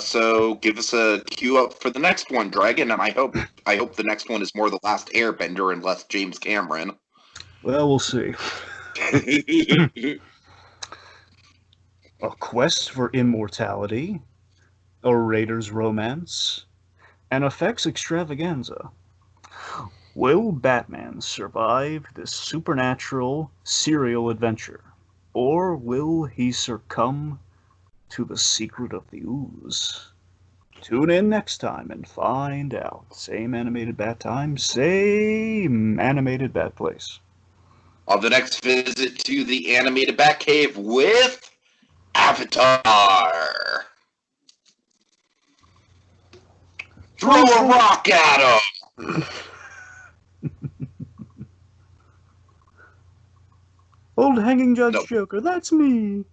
So give us a cue up for the next one, Dragon, and I hope the next one is more The Last Airbender and less James Cameron. Well, we'll see. A quest for immortality, a raider's romance, an effects extravaganza. Will Batman survive this supernatural serial adventure, or will he succumb to the secret of the ooze? Tune in next time and find out. Same animated bat time, same animated bat place. On the next visit to the animated Batcave with Avatar. Throw a rock at him! Old hanging Judge Joker, that's me.